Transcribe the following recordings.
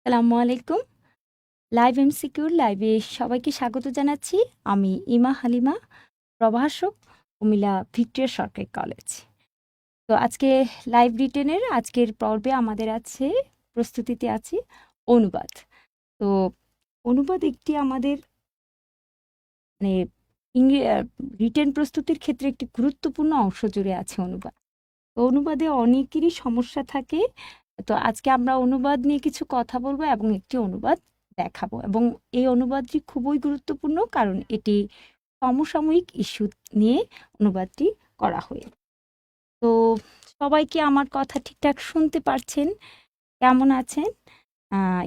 আসসালামু আলাইকুম। লাইভ এমসিকিউর লাইভে সবাইকে স্বাগত জানাচ্ছি। আমি ইমা হালিমা, প্রভাষক, কুমিল্লা ভিক্টোরিয়া সরকারি কলেজ। তো আজকে লাইভ রিটেনের আজকের পর্বে আমাদের আছে প্রস্তুতিতে আছে অনুবাদ। তো অনুবাদ একটি আমাদের মানে রিটেন প্রস্তুতির ক্ষেত্রে একটি গুরুত্বপূর্ণ অংশ জুড়ে আছে অনুবাদ। তো অনুবাদে অনেকেরই সমস্যা থাকে। তো আজকে আমরা অনুবাদ নিয়ে কিছু কথা বলবো এবং একটি অনুবাদ দেখাবো এবং এই অনুবাদটি খুবই গুরুত্বপূর্ণ কারণ এটি সমসাময়িক ইস্যু নিয়ে অনুবাদটি করা হয়েছে। তো সবাই কি আমার কথা ঠিকঠাক শুনতে পারছেন? কেমন আছেন?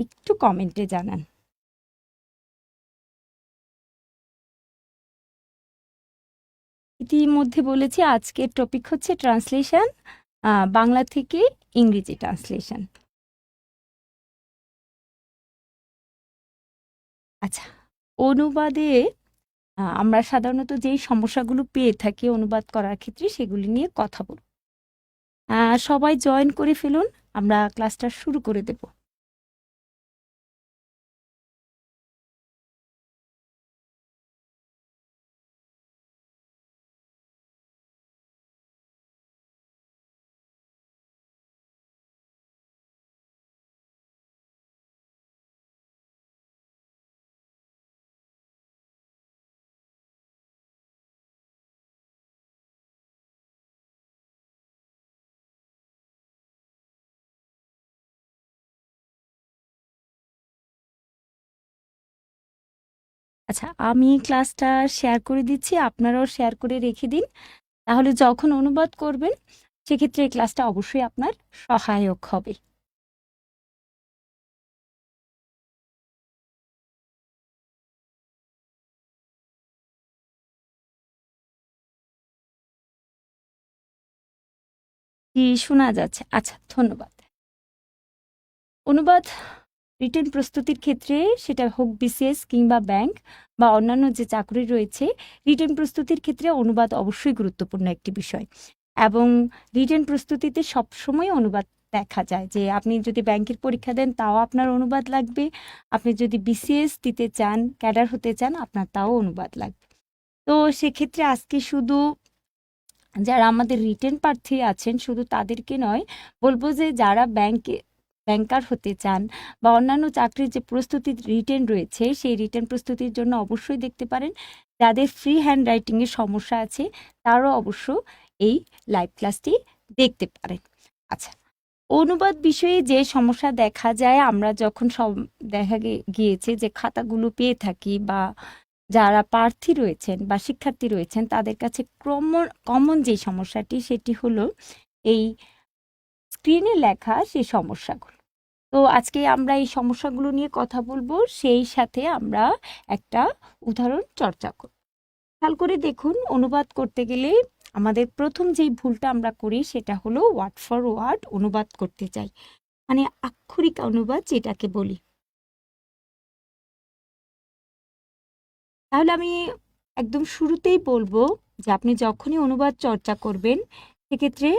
একটু কমেন্টে জানান। ইতিমধ্যে বলেছি আজকের টপিক হচ্ছে ট্রান্সলেশন, বাংলা থেকে ইংরেজি ট্রান্সলেশন। আচ্ছা, অনুবাদে আমরা সাধারণত যেই সমস্যাগুলো পেয়ে থাকি অনুবাদ করার ক্ষেত্রে সেগুলি নিয়ে কথা বলব। সবাই জয়েন করে ফেলুন, আমরা ক্লাসটা শুরু করে দেব। আচ্ছা, আমি ক্লাসটা শেয়ার করে দিচ্ছি, আপনারাও শেয়ার করে রেখে দিন। তাহলে যখন অনুবাদ করবেন সেক্ষেত্রে এই ক্লাসটা অবশ্যই আপনার সহায়ক হবে। জি, শোনা যাচ্ছে। আচ্ছা, ধন্যবাদ। অনুবাদ রিটেন প্রস্তুতির ক্ষেত্রে সেটা হোক বিসিএস কিংবা ব্যাংক বা অন্যান্য যে চাকরি রয়েছে, রিটেন প্রস্তুতির ক্ষেত্রে অনুবাদ অবশ্যই গুরুত্বপূর্ণ একটি বিষয় এবং রিটেন প্রস্তুতিতে সবসময় অনুবাদ দেখা যায় যে আপনি যদি ব্যাংকের পরীক্ষা দেন তাও আপনার অনুবাদ লাগবে, আপনি যদি বিসিএস দিতে চান, ক্যাডার হতে চান, আপনার তাও অনুবাদ লাগবে। তো সেক্ষেত্রে আজকে শুধু যারা আমাদের রিটেন প্রার্থী আছেন শুধু তাদেরকে নয়, বলবো যে যারা ব্যাংকার হতে চান বা অন্যান্য চাকরির যে প্রস্তুতির রিটেন রয়েছে সেই রিটেন প্রস্তুতির জন্য অবশ্যই দেখতে পারেন। যাদের ফ্রি হ্যান্ড রাইটিংয়ের সমস্যা আছে তারাও অবশ্য এই লাইভ ক্লাসটি দেখতে পারেন। আচ্ছা, অনুবাদ বিষয়ে যে সমস্যা দেখা যায় আমরা যখন দেখা গিয়েছে যে খাতাগুলো পেয়ে থাকি বা যারা প্রার্থী রয়েছেন বা শিক্ষার্থী রয়েছেন তাদের কাছে কমন যে সমস্যাটি সেটি হলো এই স্ক্রিনে লেখা সেই সমস্যাগুলো। তো আজকে আমরা এই সমস্যাগুলো নিয়ে কথা বলবো, সেই সাথে আমরা একটা উদাহরণ চর্চা করব। খেয়াল করে দেখুন, অনুবাদ করতে গেলে আমাদের প্রথম যেই ভুলটা আমরা করি সেটা হলো ওয়ার্ড ফর ওয়ার্ড অনুবাদ করতে চাই, মানে আক্ষরিক অনুবাদ যেটাকে বলি। তাহলে আমি একদম শুরুতেই বলবো যে আপনি যখনই অনুবাদ চর্চা করবেন সেক্ষেত্রে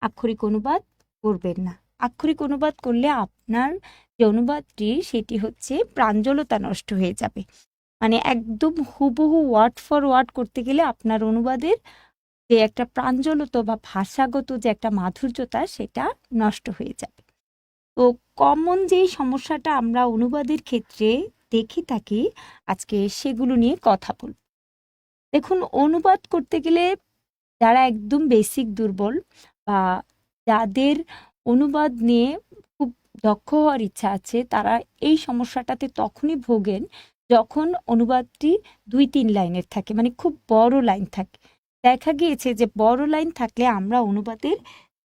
আক্ষরিক অনুবাদ করবেন না। আক্ষরিক অনুবাদ করলে আপনার যে অনুবাদটি সেটি হচ্ছে প্রাঞ্জলতা নষ্ট হয়ে যাবে। মানে একদম হুবহু ওয়ার্ড ফর ওয়ার্ড করতে গেলে আপনার অনুবাদের যে একটা প্রাঞ্জলতা বা ভাষাগত যে একটা মাধুর্যতা সেটা নষ্ট হয়ে যাবে। তো কমন যেই সমস্যাটা আমরা অনুবাদের ক্ষেত্রে দেখে থাকি আজকে সেগুলো নিয়ে কথা বলব। দেখুন, অনুবাদ করতে গেলে যারা একদম বেসিক দুর্বল বা যাদের অনুবাদ নিয়ে খুব দক্ষ হওয়ার ইচ্ছা আছে তারা এই সমস্যাটাতে তখনই ভোগেন যখন অনুবাদটি ২-৩ লাইনের থাকে, মানে খুব বড় লাইন থাকে। দেখা গিয়েছে যে বড় লাইন থাকলে আমরা অনুবাদের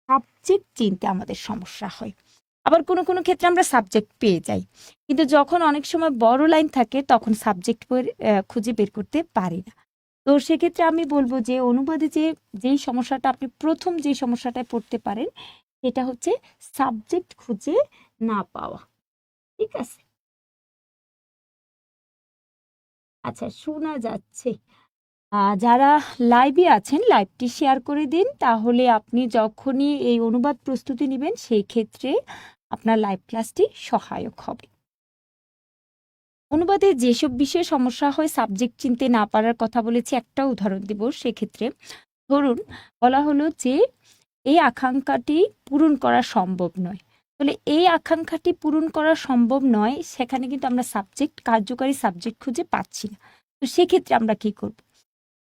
সাবজেক্ট চিনতে আমাদের সমস্যা হয়। আবার কোনো কোনো ক্ষেত্রে আমরা সাবজেক্ট পেয়ে যাই, কিন্তু যখন অনেক সময় বড় লাইন থাকে তখন সাবজেক্ট খুঁজে বের করতে পারি না। তো সেক্ষেত্রে আমি বলবো যে অনুবাদে যেই সমস্যাটা আপনি প্রথম যেই সমস্যাটায় পড়তে পারেন সেটা হচ্ছে সাবজেক্ট খুঁজে না পাওয়া। ঠিক আছে? আচ্ছা, শোনা যাচ্ছে। যারা লাইভে আছেন লাইভটি শেয়ার করে দিন, তাহলে আপনি যখনই এই অনুবাদ প্রস্তুতি নেবেন সেই ক্ষেত্রে আপনার লাইভ ক্লাসটি সহায়ক হবে। অনুবাদে যেসব বিষয়ে সমস্যা হয়, সাবজেক্ট চিনতে না পারার কথা বলেছি, একটা উদাহরণ দিব। সেক্ষেত্রে ধরুন বলা হলো যে এই আকাঙ্ক্ষাটি পূরণ করা সম্ভব নয়, তাহলে এই আকাঙ্ক্ষাটি পূরণ করা সম্ভব নয়, সেখানে কিন্তু আমরা সাবজেক্ট, কার্যকারী সাবজেক্ট খুঁজে পাচ্ছি না। তো সেক্ষেত্রে আমরা কি করব?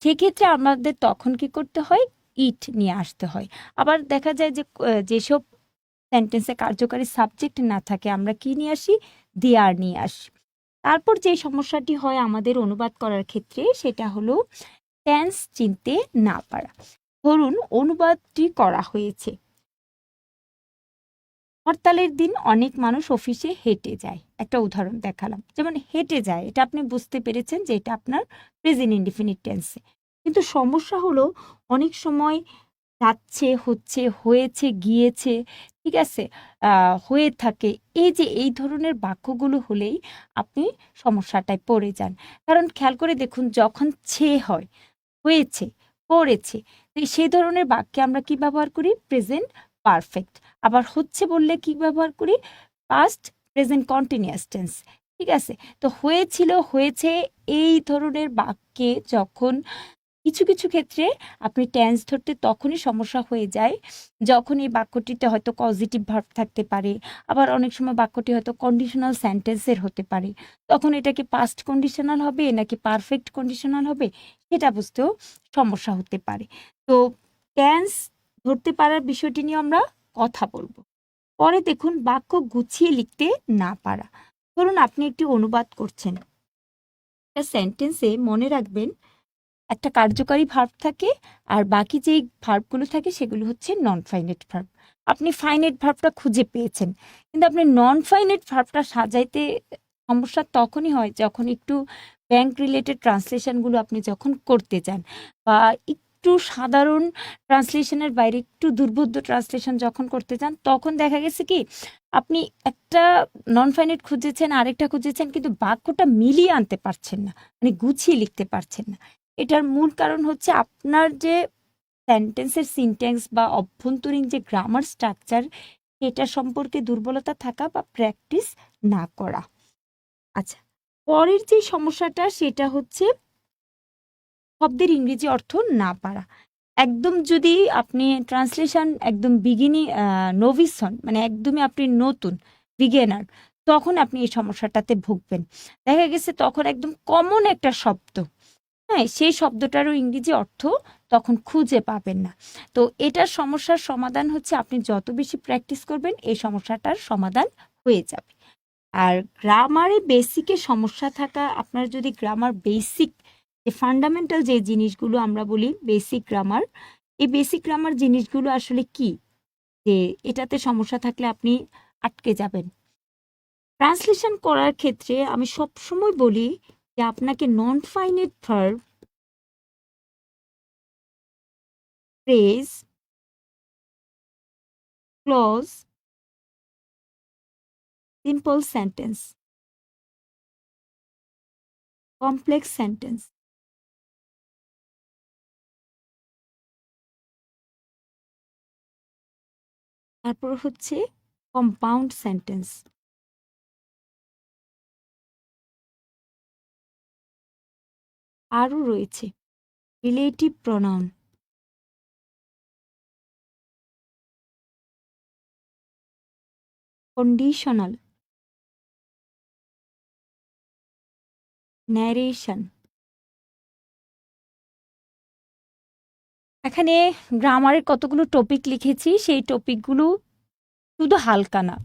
সেক্ষেত্রে আমাদের তখন কি করতে হয়? ইট নিয়ে আসতে হয়। আবার দেখা যায় যে যেসব সেন্টেন্সে কার্যকারী সাবজেক্ট না থাকে, আমরা কি নিয়ে আসি? দেয়ার নিয়ে আসি। তারপর যে সমস্যাটি হয় আমাদের অনুবাদ করার ক্ষেত্রে, সেটা হলো টেন্স চিনতে না পারা। ধরুন অনুবাদটি করা হয়েছে, হরতালের দিন অনেক মানুষ অফিসে হেঁটে যায়। একটা উদাহরণ দেখালাম, যেমন হেঁটে যায়, এটা আপনি বুঝতে পেরেছেন যে এটা আপনার প্রেজেন্ট ইনডিফিনিট টেন্সে। কিন্তু সমস্যা হলো অনেক সময় যাচ্ছে, হচ্ছে, হয়েছে, গিয়েছে, ঠিক আছে, হয়ে থাকে, এই যে এই ধরনের বাক্যগুলো হলেই আপনি সমস্যাটায় পড়ে যান। কারণ খেয়াল করে দেখুন, যখন ছে হয়, হয়েছে, করেছে, তো সেই ধরনের বাক্যে আমরা কি ব্যবহার করি? Present perfect. আবার হচ্ছে বললে কি ব্যবহার করি? Past present continuous tense. ঠিক আছে, তো হয়েছিল, হয়েছে, এই ধরনের বাক্যে যখন কিছু কিছু ক্ষেত্রে আপনি টেন্স ধরতে তখনই সমস্যা হয়ে যায় যখন এই বাক্যটিতে হয়তো পজিটিভ ভার্ব থাকতে পারে, আবার অনেক সময় বাক্যটি হয়তো কন্ডিশনাল সেন্টেন্সের হতে পারে। তখন এটা কি পাস্ট কন্ডিশনাল হবে নাকি পারফেক্ট কন্ডিশনাল হবে, সেটা বুঝতেও সমস্যা হতে পারে। তো টেন্স ধরতে পারার বিষয়টি নিয়ে আমরা কথা বলবো। পরে দেখুন বাক্য গুছিয়ে লিখতে না পারা। ধরুন আপনি একটি অনুবাদ করছেন, একটা সেন্টেন্সে মনে রাখবেন একটা কার্যকারী ভার্ব থাকে, আর বাকি যেই ভার্বগুলো থাকে সেগুলো হচ্ছে নন ফাইনাইট ভার্ব। আপনি ফাইনাইট ভার্বটা খুঁজে পেয়েছেন, কিন্তু আপনি নন ফাইনাইট ভার্বটা সাজাইতে সমস্যা তখনই হয় যখন একটু ব্যাংক রিলেটেড ট্রান্সলেশনগুলো আপনি যখন করতে চান, বা একটু সাধারণ ট্রান্সলেশনের বাইরে একটু দুর্বোধ্য ট্রান্সলেশন যখন করতে চান, তখন দেখা গেছে কি আপনি একটা নন ফাইনাইট খুঁজেছেন, আরেকটা খুঁজেছেন, কিন্তু বাক্যটা মিলিয়ে আনতে পারছেন না, মানে গুছিয়ে লিখতে পারছেন না। এটার মূল কারণ হচ্ছে আপনার যে সেন্টেন্সের সিনট্যাক্স বা অভ্যন্তরীণ যে গ্রামার স্ট্রাকচার, এটা সম্পর্কে দুর্বলতা থাকা বা প্র্যাকটিস না করা। আচ্ছা, পরের যে সমস্যাটা সেটা হচ্ছে শব্দের ইংরেজি অর্থ না পারা। একদম যদি আপনি ট্রান্সলেশন একদম নোভিস হন, মানে একদমই আপনি নতুন বিগিনার, তখন আপনি এই সমস্যাটাতে ভুগবেন। দেখা গেছে তখন একদম কমন একটা শব্দ, হ্যাঁ, সেই শব্দটারও ইংরেজি অর্থ তখন খুঁজে পাবেন না। তো এটার সমস্যার সমাধান হচ্ছে আপনি যত বেশি প্র্যাকটিস করবেন এই সমস্যাটার সমাধান হয়ে যাবে। আর গ্রামারে বেসিকে সমস্যা থাকা, আপনার যদি গ্রামার বেসিক যে ফান্ডামেন্টাল যে জিনিসগুলো আমরা বলি বেসিক গ্রামার, এই বেসিক গ্রামার জিনিসগুলো আসলে কি, যে এটাতে সমস্যা থাকলে আপনি আটকে যাবেন। ট্রান্সলেশন করার ক্ষেত্রে আমি সবসময় বলি যে আপনাকে non finite verb, phrase, clause, simple sentence, complex sentence, তারপর হচ্ছে কম্পাউন্ড সেন্টেন্স, আরও রয়েছে রিলেটিভ প্রনাউন, কন্ডিশনাল, ন্যারেশন। এখানে গ্রামারের কতগুলো টপিক লিখেছি, সেই টপিকগুলো শুধু হালকা না,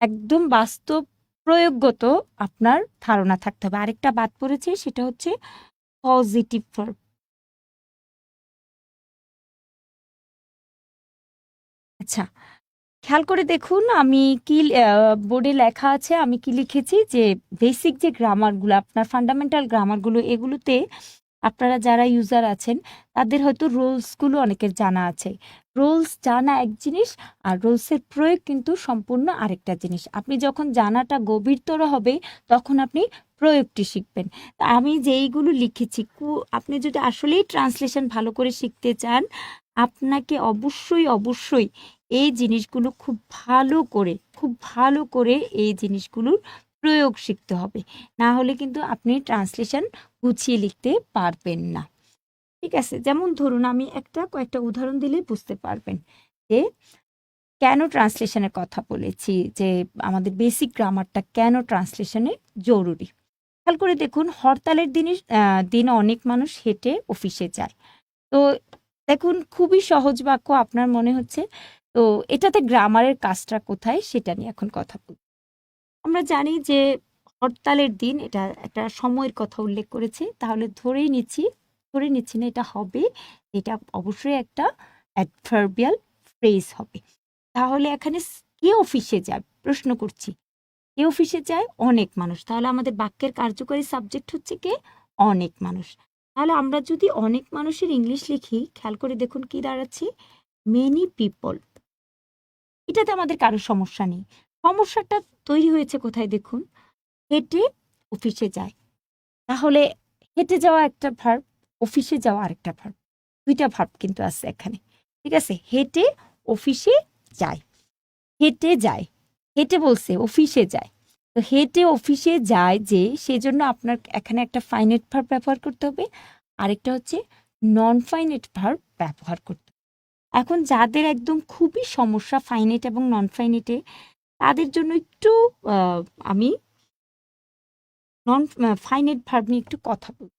একদম বাস্তব প্রয়োগগত আপনার ধারণা থাকতে হবে। আরেকটা বাদ পড়েছে, সেটা হচ্ছে পজিটিভ ভার্ব। আচ্ছা, খেয়াল করে দেখুন আমি কি বোর্ডে লেখা আছে, আমি কি লিখেছি, যে বেসিক যে গ্রামারগুলো, আপনার ফান্ডামেন্টাল গ্রামারগুলো, এগুলোতে আপনারা যারা ইউজার আছেন তাদের হয়তো রুলসগুলো অনেকের জানা আছে। রুলস জানা এক জিনিস, আর রুলসের প্রয়োগ কিন্তু সম্পূর্ণ আরেকটা জিনিস। আপনি যখন জানাটা গভীরতর হবে তখন আপনি প্রয়োগটি শিখবেন। তা আমি যেইগুলো লিখেছি, আপনি যদি আসলেই ট্রান্সলেশন ভালো করে শিখতে চান, আপনাকে অবশ্যই অবশ্যই এই জিনিসগুলো খুব ভালো করে এই জিনিসগুলোর প্রয়োগ শিখতে হবে। না হলে কিন্তু আপনি ট্রান্সলেশন গুছিয়ে লিখতে পারবেন না। ঠিক আছে, যেমন ধরুন আমি কয়েকটা উদাহরণ দিলেই বুঝতে পারবেন যে কেন ট্রান্সলেশনের কথা বলেছি, যে আমাদের বেসিক গ্রামারটা কেন ট্রান্সলেশনে জরুরি। খেয়াল করে দেখুন, হরতালের দিনে অনেক মানুষ হেঁটে অফিসে যায়। তো দেখুন, খুবই সহজ বাক্য আপনার মনে হচ্ছে। তো এটাতে গ্রামারের কাজটা কোথায় সেটা নিয়ে এখন কথা বলব। আমরা জানি যে হরতালের দিন, এটা একটা সময়ের কথা উল্লেখ করেছে, তাহলে ধরে নিচ্ছি না এটা হবে, এটা অবশ্যই একটা অ্যাডভার্বিয়াল ফ্রেজ হবে। তাহলে এখানে কে অফিসে যায় প্রশ্ন করছি, কে অফিসে যায়? অনেক মানুষ। তাহলে আমাদের বাক্যের কার্যকরী সাবজেক্ট হচ্ছে কে? অনেক মানুষ। তাহলে আমরা যদি অনেক মানুষের ইংলিশ লিখি, খেয়াল করে দেখুন কি দাঁড়াচ্ছে, মেনি পিপল। এটাতে আমাদের কারো সমস্যা নেই। সমস্যাটা তৈরি হয়েছে কোথায় দেখুন, হেঁটে অফিসে যায়। তাহলে হেঁটে যাওয়া একটা ভার্ব, অফিসে যাওয়া আরেকটা ভার্ব, দুইটা ভার্ব কিন্তু আছে এখানে। ঠিক আছে, হেঁটে অফিসে যায়, হেঁটে বলছে অফিসে যায়। তো হেঁটে অফিসে যায় যে, সেজন্য আপনার এখানে একটা ফাইনেট ভার্ব ব্যবহার করতে হবে, আরেকটা হচ্ছে নন ফাইনেট ভার্ব ব্যবহার করতে হবে। এখন যাদের একদম খুবই সমস্যা ফাইনেট এবং নন ফাইনেটে, তাদের জন্য একটু আমি নন ফাইনেট ভার্ব নিয়ে একটু কথা বলব।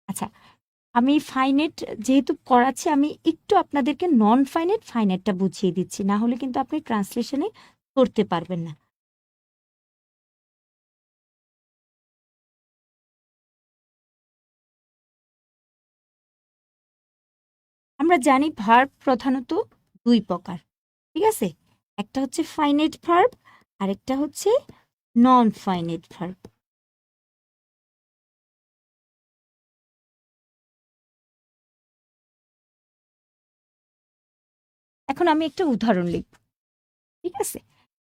আচ্ছা, আমি ফাইনেট যেহেতু করাচ্ছি, আমি একটু আপনাদেরকে নন ফাইনেটটা বুঝিয়ে দিচ্ছি, না হলে কিন্তু আপনি ট্রান্সলেশনে করতে পারবেন না। আমরা জানি ভার্ব প্রধানত দুই প্রকার। ঠিক আছে, একটা হচ্ছে ফাইনেট ভার্ব, আরেকটা হচ্ছে নন ফাইনেট ভার্ব। এখন আমি একটা উদাহরণ লিখব। ঠিক আছে,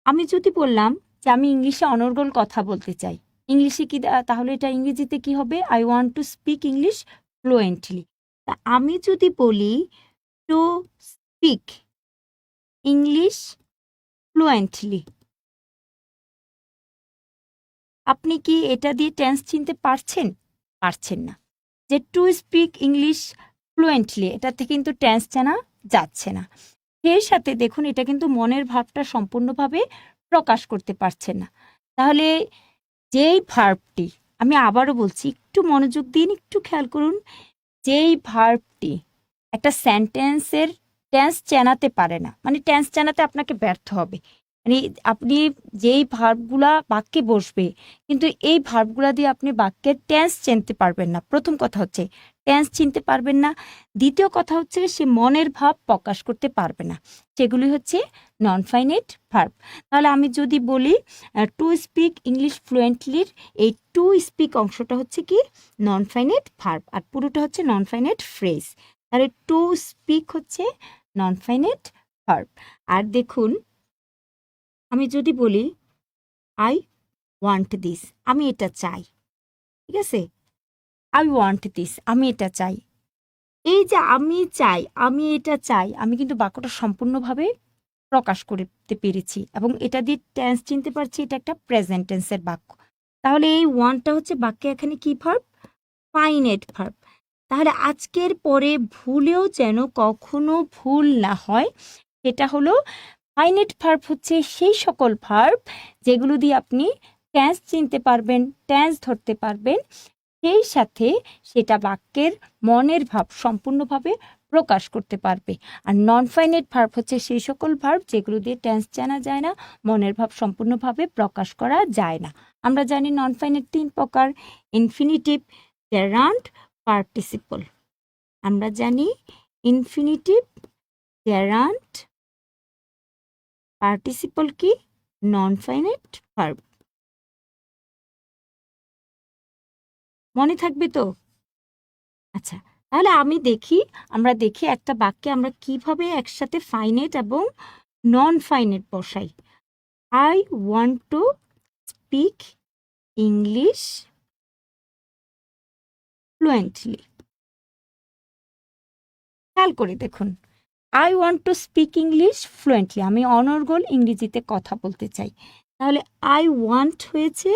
আমি যদি বললাম যে আমি ইংলিশে অনর্গল কথা বলতে চাই, ইংলিশে কি তাহলে এটা ইংরেজিতে কি হবে? I want to speak English fluently. তা আমি যদি বলি টু স্পিক ইংলিশ ফ্লুয়েন্টলি, আপনি কি এটা দিয়ে টেন্স চিনতে পারছেন? পারছেন না। যে টু স্পিক ইংলিশ ফ্লুয়েন্টলি, এটাতে কিন্তু টেন্স জানা যাচ্ছে না। এর সাথে দেখুন, এটা কিন্তু মনের ভাবটা সম্পূর্ণভাবে প্রকাশ করতে পারছে না। তাহলে যেই ভার্বটি, আমি আবারও বলছি, একটু মনোযোগ দিন, একটু খেয়াল করুন, যেই ভার্বটি একটা সেন্টেন্সের টেন্স চেনাতে পারে না, মানে টেন্স চেনাতে আপনাকে ব্যর্থ হবে, মানে আপনি যেই ভার্বগুলা বাক্যে বসবে, কিন্তু এই ভার্বগুলা দিয়ে আপনি বাক্যের টেন্স চিনতে পারবেন না। প্রথম কথা হচ্ছে টেন্স চিনতে পারবেন না, দ্বিতীয় কথা হচ্ছে সে মনের ভাব প্রকাশ করতে পারবে না, সেগুলি হচ্ছে নন ফাইনেট ভার্ব। তাহলে আমি যদি বলি টু স্পিক ইংলিশ ফ্লুয়েন্টলির, এই টু স্পিক অংশটা হচ্ছে কি নন ফাইনেট ভার্ব, আর পুরোটা হচ্ছে নন ফাইনেট ফ্রেজ। তাহলে টু স্পিক হচ্ছে নন ফাইনেট ভার্ব। আর দেখুন, আমি যদি বলি আই ওয়ান্ট দিস, আমি এটা চাই। ঠিক আছে, আই ওয়ান্ট দিস, আমি এটা চাই। এই যে আমি চাই, আমি এটা চাই, আমি কিন্তু বাক্যটা সম্পূর্ণভাবে প্রকাশ করতে পেরেছি এবং এটা দিয়ে টেন্স চিনতে পারছি, এটা একটা প্রেজেন্ট টেন্সের বাক্য। তাহলে এই ওয়ানটা হচ্ছে বাক্যে এখানে কি ভার্ব? Finite verb. তাহলে আজকের পরে ভুলেও যেন কখনো ভুল না হয়, সেটা হলো ফাইনেট ভার্ব হচ্ছে সেই সকল ভার্ব যেগুলো দিয়ে আপনি টেন্স চিনতে পারবেন, টেন্স ধরতে পারবেন, সেই সাথে সেটা বাক্যের মনের ভাব সম্পূর্ণভাবে প্রকাশ করতে পারবে। আর নন ফাইনেট ভার্ব হচ্ছে সেই সকল ভার্ব যেগুলো দিয়ে টেন্স জানা যায় না, মনের ভাব সম্পূর্ণভাবে প্রকাশ করা যায় না। আমরা জানি নন ফাইনেট তিন প্রকার: ইনফিনিটিভ, গ্যারান্ট, পার্টিসিপল। আমরা জানি ইনফিনিটিভ, গ্যারান্ট, পার্টিসিপল কি নন ফাইনেট ভার্ব। মনে থাকবে তো? আচ্ছা, তাহলে আমরা দেখি একটা বাক্যে আমরা কিভাবে একসাথে ফাইনেট এবং নন ফাইনেট বসাই। I want to speak English fluently. খেয়াল করে দেখুন, I want to speak English fluently, আমি অনর্গল ইংরেজিতে কথা বলতে চাই। তাহলে আই ওয়ান্ট হয়েছে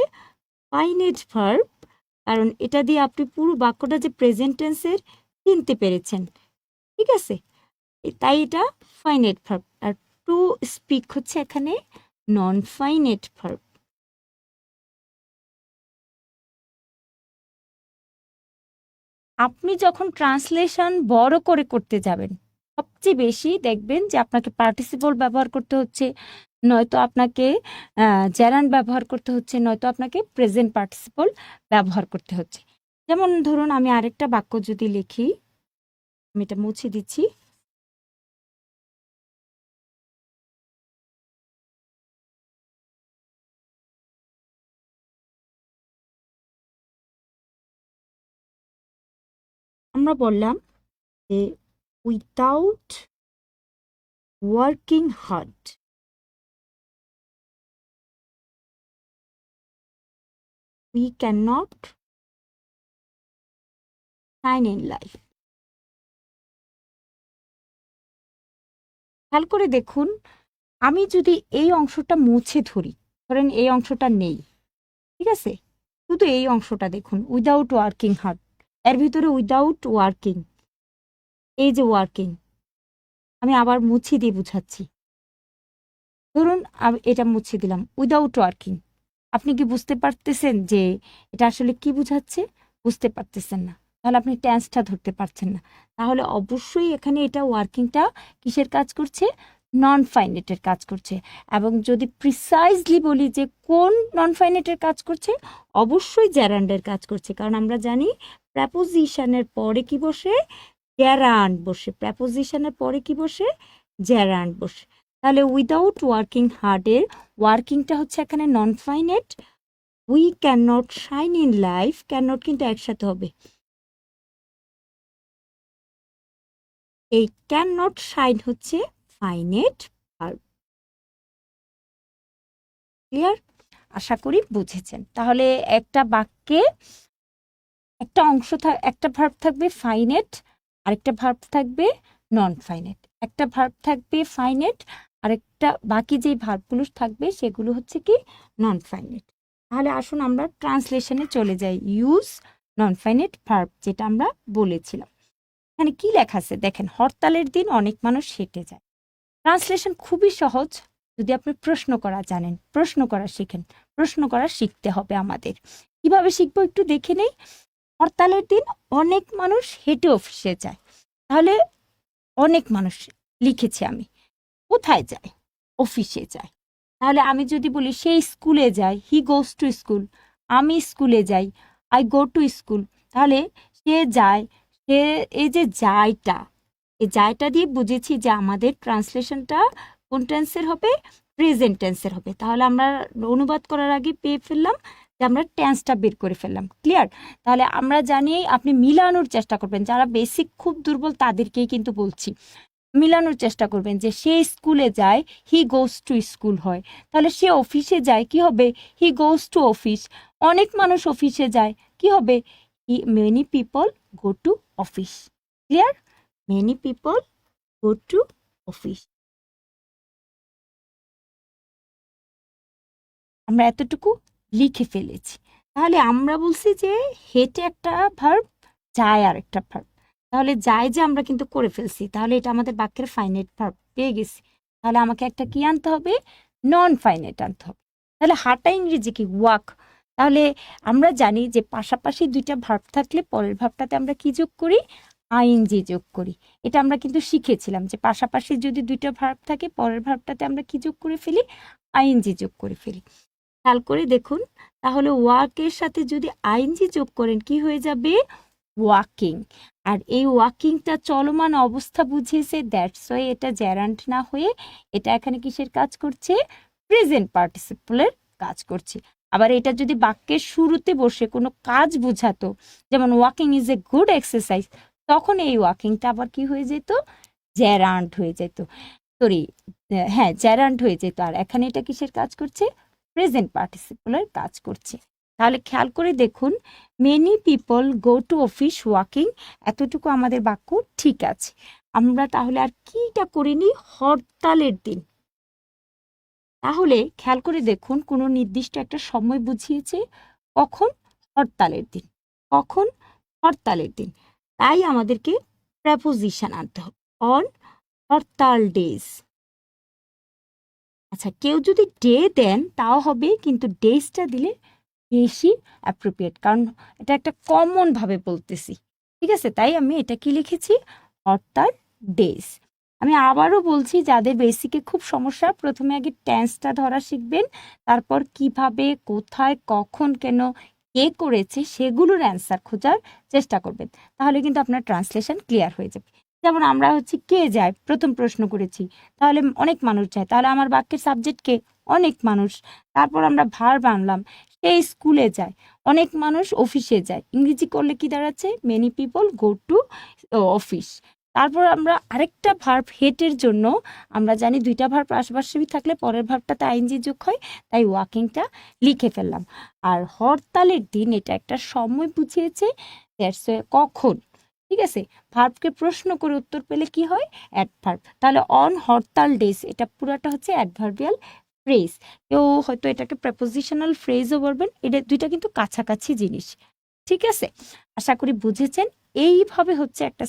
ফাইনেট ভার্ব, কারণ এটা দিয়ে আপনি পুরো বাক্যটা যে প্রেজেন্ট টেন্সের চিনতে পেরেছেন, ঠিক আছে? তাই এটা ফাইনেট ভার্ব। আর টু স্পিক হচ্ছে এখানে নন ফাইনেট ভার্ব। আপনি যখন ট্রান্সলেশন বড় করে করতে যাবেন, সবচেয়ে বেশি দেখবেন যে আপনাকে পার্টিসিপল ব্যবহার করতে হচ্ছে, নয়তো আপনাকে জেরান্ড ব্যবহার করতে হচ্ছে, নয়তো আপনাকে প্রেজেন্ট পার্টিসিপল ব্যবহার করতে হচ্ছে। যেমন ধরুন আমি আরেকটা বাক্য যদি লিখি, আমি এটা মুছে দিচ্ছি। আমরা বললাম যে without working hard we cannot shine in life। খেয়াল করে দেখুন, আমি যদি এই অংশটা মুছে ধরি, ধরেন এই অংশটা নেই, ঠিক আছে, শুধু এই অংশটা দেখুন, উইদাউট ওয়ার্কিং হার্ড, এর ভিতরে উইদাউট ওয়ার্কিং, এই যে ওয়ার্কিং, আমি আবার মুছে দিয়ে বুঝাচ্ছি। ধরুন আমি এটা মুছে দিলাম, উইদাউট ওয়ার্কিং। আপনি কি বুঝতে পারতেছেন যে এটা আসলে কি বুঝাচ্ছে? বুঝতে পারতেছেন না, তাহলে আপনি টেন্সটা ধরতে পারছেন না। তাহলে অবশ্যই এখানে এটা ওয়ার্কিংটা কিসের কাজ করছে? নন ফাইনেটের কাজ করছে। এবং যদি প্রিসাইজলি বলি যে কোন নন ফাইনেটের কাজ করছে, অবশ্যই জেরান্ডের কাজ করছে, কারণ আমরা জানি প্রেপোজিশনের পরে কি বসে? জেরান্ড বসে। প্রেপোজিশনের পরে কি বসে? জেরান্ড বসে। তাহলে উইদাউট ওয়ার্কিং হার্ডের ওয়ার্কিংটা হচ্ছে এখানে non finite. We can not shine in life, can not কিন্তু একসাথে হবে। এই ক্যান নট শাইন হচ্ছে ফাইনেট ভার্ব। ক্লিয়ার? আশা করি বুঝেছেন। তাহলে একটা বাক্যে একটা একটা ভার্ব থাকবে ফাইনেট, আরেকটা ভার্ব থাকবে নন ফাইনেট। একটা ভার্ব থাকবে ফাইনেট, আরেকটা বাকি যে ভার্বগুলো থাকবে সেগুলো হচ্ছে কি? নন ফাইনেট। তাহলে আসুন আমরা ট্রান্সলেশনে চলে যাই। ইউজ নন ফাইনেট ভার্ব, যেটা আমরা বলেছিলাম। এখানে কি লেখা আছে দেখেন, হরতালের দিন অনেক মানুষ হেঁটে যায়। ট্রান্সলেশন খুবই সহজ, যদি আপনি প্রশ্ন করা জানেন, প্রশ্ন করা শিখেন। প্রশ্ন করা শিখতে হবে আমাদের। কিভাবে শিখবো একটু দেখে নেই। হরতালের দিন অনেক মানুষ হেঁটে অফিসে যায়, তাহলে অনেক মানুষ লিখেছি আমি, কোথায় যায়? অফিসে যায়। তাহলে আমি যদি বলি সে স্কুলে যায়, হি গোজ টু স্কুল, আমি স্কুলে যাই, আই গো টু স্কুল, তাহলে সে যায়, সে, এই যে যায়টা, এই যায়টা দিয়ে বুঝেছি যে আমাদের ট্রান্সলেশনটা কোন টেন্সের হবে? প্রেজেন্ট টেন্সের হবে। তাহলে আমরা অনুবাদ করার আগে পেয়ে ফেললাম যে আমরা টেন্সটা বের করে ফেললাম। ক্লিয়ার? তাহলে আমরা জানি, আপনি মিলানোর চেষ্টা করবেন, যারা বেসিক খুব দুর্বল তাদেরকেই কিন্তু বলছি, মিলানোর চেষ্টা করবেন যে সে স্কুলে যায়, হি গোজ টু স্কুল হয়, তাহলে সে অফিসে যায়, কি হবে? হি গোজ টু অফিস। অনেক মানুষ অফিসে যায়, কি হবে? Many people go to office. Clear? Many people go to office. আমরা এতটুকু লিখে ফেলেছি। তাহলে আমরা বলছি যে হেঁটে একটা ভার্ব, যায় আর একটা ভার্ব। তাহলে যায় যে আমরা কিন্তু করে ফেলছি, তাহলে এটা আমাদের বাক্যের ফাইনাইট ভার্ব পেয়ে গেছি। তাহলে আমাকে একটা কি আনতে হবে? নন ফাইনাইট আনতে হবে। তাহলে হাঁটা ইংরেজি কি? ওয়াক। তাহলে আমরা জানি যে পাশাপাশি দুইটা ভার্ব থাকলে পরের ভার্বটাতে আমরা কি যোগ করি? আইএনজি যোগ করি। এটা আমরা কিন্তু শিখেছিলাম যে পাশাপাশি যদি দুইটা ভার্ব থাকে পরের ভার্বটাতে আমরা কি যোগ করে ফেলি? আইএনজি যোগ করে ফেলি। খেয়াল করে দেখুন, তাহলে ওয়াকের সাথে যদি আইএনজি যোগ করেন কি হয়ে যাবে? ওয়াকিং। আর এই ওয়াকিংটা চলমান অবস্থা বুঝিয়েছে, দ্যাটস ওয়াই এটা জেরান্ড না হয়ে এটা এখানে কিসের কাজ করছে? প্রেজেন্ট পার্টিসিপলের কাজ করছে। আবার এটা যদি বাক্যের শুরুতে বসে কোনো কাজ বুঝাতো, যেমন walking is a good exercise, তখন এই ওয়াকিংটা আবার কি হয়ে যেত, জ্যারান্ট হয়ে যেত, সরি, হ্যাঁ জ্যারান্ট হয়ে যেত। আর এখানে এটা কিসের কাজ করছে, প্রেজেন্ট পার্টিসিপলের কাজ করছে। তাহলে খেয়াল করে দেখুন, many people go to office walking, এতটুকু আমাদের বাক্য ঠিক আছে। আমরা তাহলে আর কিটা করিনি, হরতালের দিন। তাহলে খেয়াল করে দেখুন, কোনো নির্দিষ্ট একটা সময় বুঝিয়েছে, কখন, হরতালের দিন, কখন, হরতালের দিন। তাই আমাদেরকে প্রেপোজিশন আনতে হবে, অন হরতাল ডেজ। আচ্ছা, কেউ যদি ডে দেন তাও হবে, কিন্তু ডেজটা দিলে বেশি অ্যাপ্রোপ্রিয়েট, কারণ এটা একটা কমন ভাবে বলতেছি, ঠিক আছে? তাই আমি এটা কি লিখেছি, হরতাল ডেজ। আমি আবারও বলছি, যাদের বেসিকে খুব সমস্যা, প্রথমে আগে টেন্সটা ধরা শিখবেন, তারপর কিভাবে, কোথায়, কখন, কেন, কে করেছে সেগুলোর অ্যান্সার খোঁজার চেষ্টা করবেন, তাহলে কিন্তু আপনার ট্রান্সলেশন ক্লিয়ার হয়ে যাবে। যেমন আমরা হচ্ছে কে যায়, প্রথম প্রশ্ন করেছি, তাহলে অনেক মানুষ যায়, তাহলে আমার বাক্যের সাবজেক্ট কে, অনেক মানুষ। তারপর আমরা ভার্ব আনলাম, সে স্কুলে যায়, অনেক মানুষ অফিসে যায়, ইংরেজি করলে কি দাঁড়াচ্ছে, many people go to office. তারপর আমরা আরেকটা ভার্ব হেটের জন্য আমরা জানি দুইটা ভার্ব পাশাপাশি থাকলে পরের ভার্বটাতে আইএনজি যোগ হয়, তাই ওয়াকিংটা লিখে ফেললাম। আর হরতালের দিন এটা একটা সময় বুঝিয়েছে, কখন, ঠিক আছে? ভার্বকে প্রশ্ন করে উত্তর পেলে কি হয়, অ্যাডভার্ব। তাহলে অন হরতাল ডেজ, এটা পুরাটা হচ্ছে অ্যাডভার্বিয়াল ফ্রেজ। কেউ হয়তো এটাকে প্রেপোজিশনাল ফ্রেজও বলবেন, এটা দুইটা কিন্তু কাছাকাছি জিনিস, ঠিক আছে? আশা করি বুঝেছেন। এইভাবে হচ্ছে একটা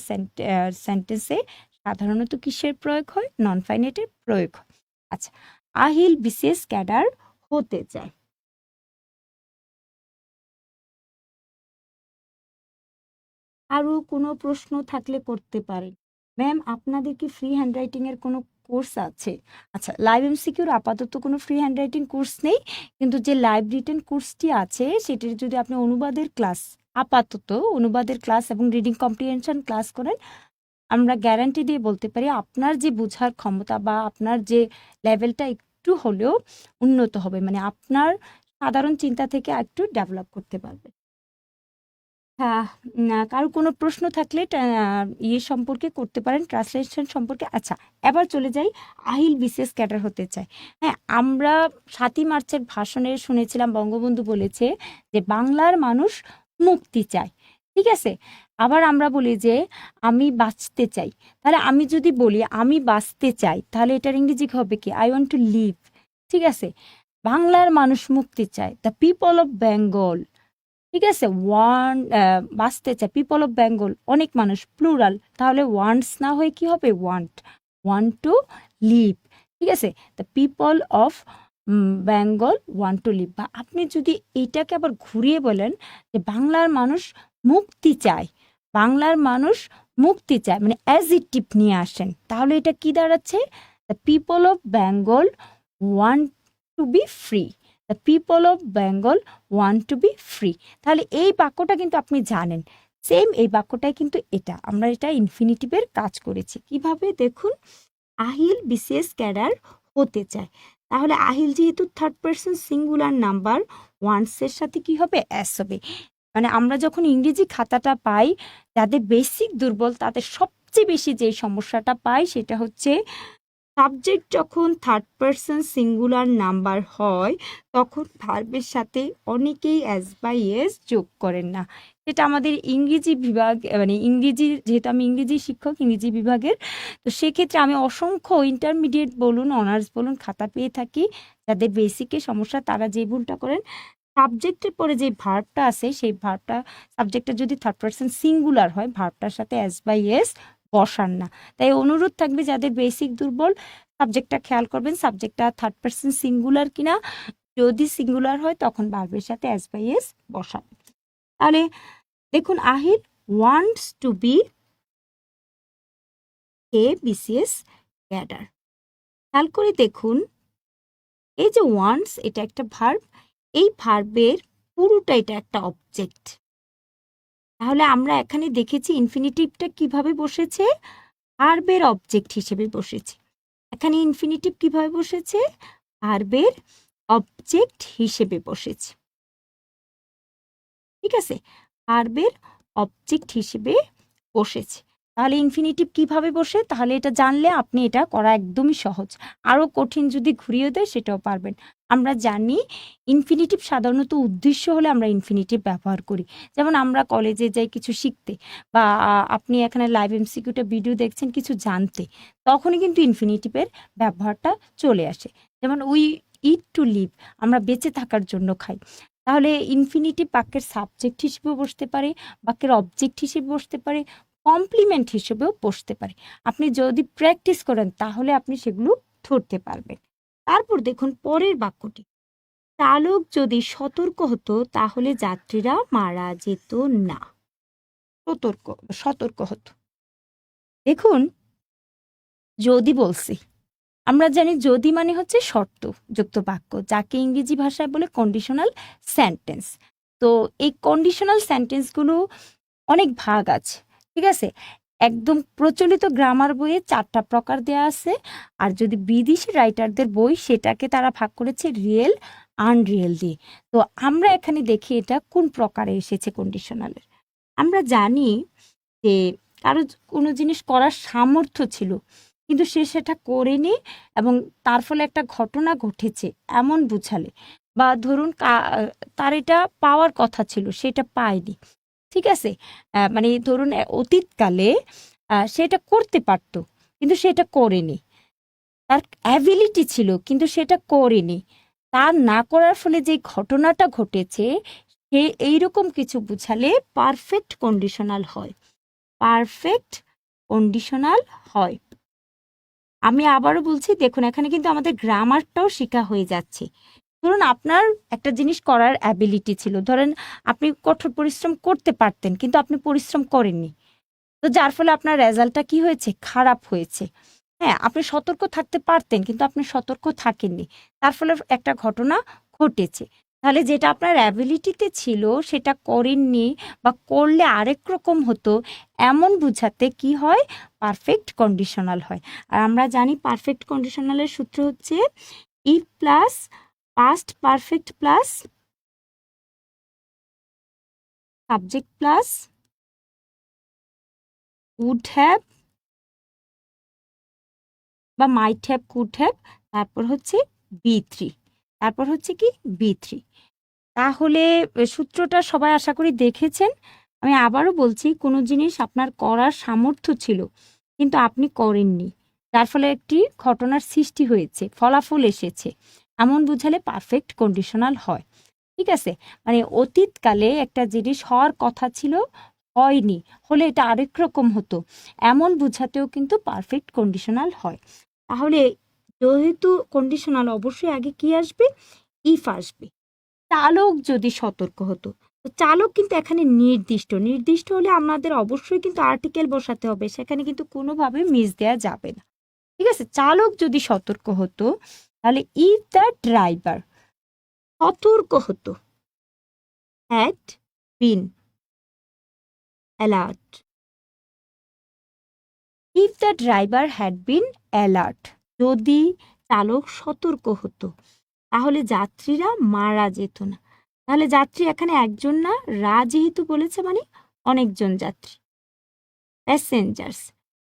সেন্টেন্সে সাধারণত কিসের প্রয়োগ হয়, নন ফাইনাইটের প্রয়োগ হয়। আচ্ছা, আহিল বিশেষ ক্যাডার হতে চায়। আরও কোনো প্রশ্ন থাকলে করতে পারেন। ম্যাম, আপনাদের কি ফ্রি হ্যান্ডরাইটিং এর কোনো কোর্স আছে? আচ্ছা, লাইভ এমসিকিউর আপাতত কোনো ফ্রি হ্যান্ডরাইটিং কোর্স নেই, কিন্তু যে লাইভ রিটেন কোর্সটি আছে সেটির যদি আপনি অনুবাদের ক্লাস, আপাতত অনুবাদের ক্লাস এবং রিডিং কম্প্রিহেনশন ক্লাস করেন, আমরা গ্যারান্টি দিয়ে বলতে পারি আপনার যে বোঝার ক্ষমতা বা আপনার যে লেভেলটা একটু হলেও উন্নত হবে, মানে আপনার সাধারণ চিন্তা থেকে একটু ডেভেলপ করতে পারবে। হ্যাঁ, কারো কোনো প্রশ্ন থাকলে ইয়ে সম্পর্কে করতে পারেন, ট্রান্সলেশন সম্পর্কে। আচ্ছা, এবার চলে যাই, আহিল বিশেষ ক্যাডার হতে চায়। হ্যাঁ, আমরা 7ই মার্চের ভাষণে শুনেছিলাম বঙ্গবন্ধু বলেছে যে বাংলার মানুষ মুক্তি চায়, ঠিক আছে? আবার আমরা বলি যে আমি বাঁচতে চাই। তাহলে আমি যদি বলি আমি বাঁচতে চাই, তাহলে এটার ইংরেজি হবে কি, আই ওয়ান্ট টু লিভ, ঠিক আছে? বাংলার মানুষ মুক্তি চায়, দ্য পিপল অফ বেঙ্গল, ঠিক আছে? বাঁচতে চায়, পিপল অফ বেঙ্গল, অনেক মানুষ, প্লুরাল, তাহলে ওয়ান্টস না হয়ে কি হবে, ওয়ান্ট টু লিভ, ঠিক আছে? The people of Bengal want to live. বা আপনি যদি এইটাকে আবার ঘুরিয়ে বলেন যে বাংলার মানুষ মুক্তি চায়, বাংলার মানুষ মুক্তি চায়, মানে অ্যাজিটিভ নিয়ে আসেন, তাহলে এটা কি দাঁড়াচ্ছে, the people of Bengal want two be free, the people of Bengal want two be free. তাহলে এই বাক্যটা কিন্তু আপনি জানেন, সেম এই বাক্যটাই কিন্তু এটা, আমরা এটা ইনফিনিটিভের কাজ করেছি। কিভাবে দেখুন, আহিল বিশেষ ক্যাডার হতে চায়, তাহলে আহিল যেহেতু থার্ড পারসন সিঙ্গুলার নাম্বার, ওয়ান্টসের সাথে কি হবে, অ্যাস হবে। মানে আমরা যখন ইংরেজি খাতাটা পাই, যাদের বেসিক দুর্বল তাদের সবচেয়ে বেশি যে সমস্যাটা পাই সেটা হচ্ছে সাবজেক্ট যখন থার্ড পারসন সিঙ্গুলার নাম্বার হয় তখন ভার্বের সাথে অনেকেই অ্যাজ বাই এস যোগ করেন না। সেটা আমাদের ইংরেজি বিভাগ, মানে ইংরেজি, যেহেতু আমি ইংরেজি শিক্ষক ইংরেজি বিভাগের, তো সেক্ষেত্রে আমি অসংখ্য ইন্টারমিডিয়েট বলুন, অনার্স বলুন, খাতা পেয়ে থাকি, যাদের বেসিকে সমস্যা তারা যে ভুলটা করেন, সাবজেক্টের পরে যে ভার্বটা আছে সেই ভার্বটা, সাবজেক্টটা যদি থার্ড পারসন সিঙ্গুলার হয় ভার্বটার সাথে অ্যাজ বাই এস বসান না। তাই অনুরোধ থাকবে, যাদের বেসিক দুর্বল সাবজেক্টটা খেয়াল করবেন, সাবজেক্টটা থার্ড পারসন সিঙ্গুলার কিনা, যদি সিঙ্গুলার হয় তখন ভার্বের সাথে অ্যাজ বাই এস বসাবেন। তাহলে দেখুন, Ahil wants to be a BCS cadre. খেয়াল করে দেখুন, এই যে ওয়ান্টস, এটা একটা ভার্ব, এই ভার্বের পুরোটা এটা একটা অবজেক্ট। তাহলে আমরা এখানে দেখেছি ইনফিনিটিভটা কিভাবে বসেছে, ভার্বের অবজেক্ট হিসেবে বসেছে। এখানে ইনফিনিটিভ কিভাবে বসেছে, ভার্বের অবজেক্ট হিসেবে বসেছে, ঠিক আছে? ভার্বের অবজেক্ট হিসেবে বসেছে। তাহলে ইনফিনিটিভ কিভাবে বসে, তাহলে এটা জানলে আপনি এটা করা একদমই সহজ। আরও কঠিন যদি ঘুরিয়ে দেয় সেটাও পারবেন। আমরা জানি ইনফিনিটিভ সাধারণত উদ্দেশ্য হলে আমরা ইনফিনিটিভ ব্যবহার করি। যেমন আমরা কলেজে যাই কিছু শিখতে, বা আপনি এখানে লাইভ এমসিকিউটা ভিডিও দেখছেন কিছু জানতে, তখনই কিন্তু ইনফিনিটিভের ব্যবহারটা চলে আসে। যেমন উই ইট টু লিভ, আমরা বেঁচে থাকার জন্য খাই। তাহলে ইনফিনিটিভ বাক্যের সাবজেক্ট হিসেবেও বসতে পারে, বাক্যের অবজেক্ট হিসেবে বসতে পারে, কমপ্লিমেন্ট হিসেবেও বসতে পারে। আপনি যদি প্র্যাকটিস করেন তাহলে আপনি সেগুলো ধরতে পারবেন। তারপর দেখুন পরের বাক্যটি, চালক যদি সতর্ক হতো তাহলে যাত্রীরা মারা যেত না। সতর্ক হতো। দেখুন যদি বলছি, আমরা জানি যদি মানে হচ্ছে শর্ত যুক্ত বাক্য, যাকে ইংরেজি ভাষায় বলে কন্ডিশনাল সেন্টেন্স। তো এই কন্ডিশনাল সেন্টেন্সগুলো অনেক ভাগ আছে, ঠিক আছে। একদম প্রচলিত গ্রামার বইয়ে 4টা প্রকার দেয়া আছে। আর যদি বিদেশি রাইটারদের বই, সেটাকে তারা ভাগ করেছে রিয়েল আনরিয়েল দিয়ে। তো আমরা এখানে দেখি এটা কোন প্রকারে এসেছে কন্ডিশনালের। আমরা জানি যে কারো কোনো জিনিস করার সামর্থ্য ছিল, কিন্তু সে সেটা করেনি এবং তার ফলে একটা ঘটনা ঘটেছে এমন বুঝালে, বা ধরুন তার এটা পাওয়ার কথা ছিল সেটা পায়নি, ঠিক আছে। মানে ধরুন অতীতকালে সেটা করতে পারতো কিন্তু সেটা করেনি, তার অ্যাবিলিটি ছিল কিন্তু সেটা করেনি, তার না করার ফলে যে ঘটনাটা ঘটেছে সে এইরকম কিছু বুঝালে পারফেক্ট কন্ডিশনাল হয়। পারফেক্ট কন্ডিশনাল হয়। আমি আবারও বলছি, দেখুন এখানে কিন্তু আমাদের গ্রামারটাও শেখা হয়ে যাচ্ছে। ধরুন আপনার একটা জিনিস করার অ্যাবিলিটি ছিল, ধরেন আপনি কঠোর পরিশ্রম করতে পারতেন কিন্তু আপনি পরিশ্রম করেননি, তো যার ফলে আপনার রেজাল্টটা কি হয়েছে, খারাপ হয়েছে। হ্যাঁ, আপনি সতর্ক থাকতে পারতেন কিন্তু আপনি সতর্ক থাকেননি, তার ফলে একটা ঘটনা ঘটেছে। তাহলে যেটা আপনার অ্যাবিলিটিতে ছিল সেটা করেননি, বা করলে আরেক রকম হতো, এমন বুঝাতে কি হয়, পারফেক্ট কন্ডিশনাল হয়। আর আমরা জানি পারফেক্ট কন্ডিশনালের সূত্র হচ্ছে if plus past perfect plus subject plus would have বা মাইট হ্যাভ, কুড হ্যাভ, তারপর হচ্ছে বি3, তারপর হচ্ছে কি বি3। তাহলে সূত্রটা সবাই আশা করি দেখেছেন। আমি আবারও বলছি, কোনো জিনিস আপনার করার সামর্থ্য ছিল কিন্তু আপনি করেননি, যার ফলে একটি ঘটনার সৃষ্টি হয়েছে, ফলাফল এসেছে, এমন বুঝালে পারফেক্ট কন্ডিশনাল হয়, ঠিক আছে। মানে অতীতকালে একটা জিনিস হওয়ার কথা ছিল, হয়নি, হলে এটা আরেক রকম হতো, এমন বুঝাতেও কিন্তু পারফেক্ট কন্ডিশনাল হয়। তাহলে যেহেতু কন্ডিশনাল, অবশ্যই আগে কি আসবে, ইফ আসবে। চালক যদি সতর্ক হতো, তো চালক কিন্তু এখানে নির্দিষ্ট হলে আমাদের অবশ্যই কিন্তু আর্টিকেল বসাতে হবে, সেখানে কিন্তু কোনোভাবে মিস দেয়া যাবে না, ঠিক আছে। চালক যদি সতর্ক হতো, তাহলে ইফ দ্য ড্রাইভার সতর্ক হতো, had been alert, if the driver had been alert, যদি চালক সতর্ক হতো তাহলে যাত্রীরা মারা যেত না। তাহলে যাত্রী এখানে একজন না, যেহেতু বলেছে মানে অনেকজন যাত্রী, প্যাসেঞ্জার্স।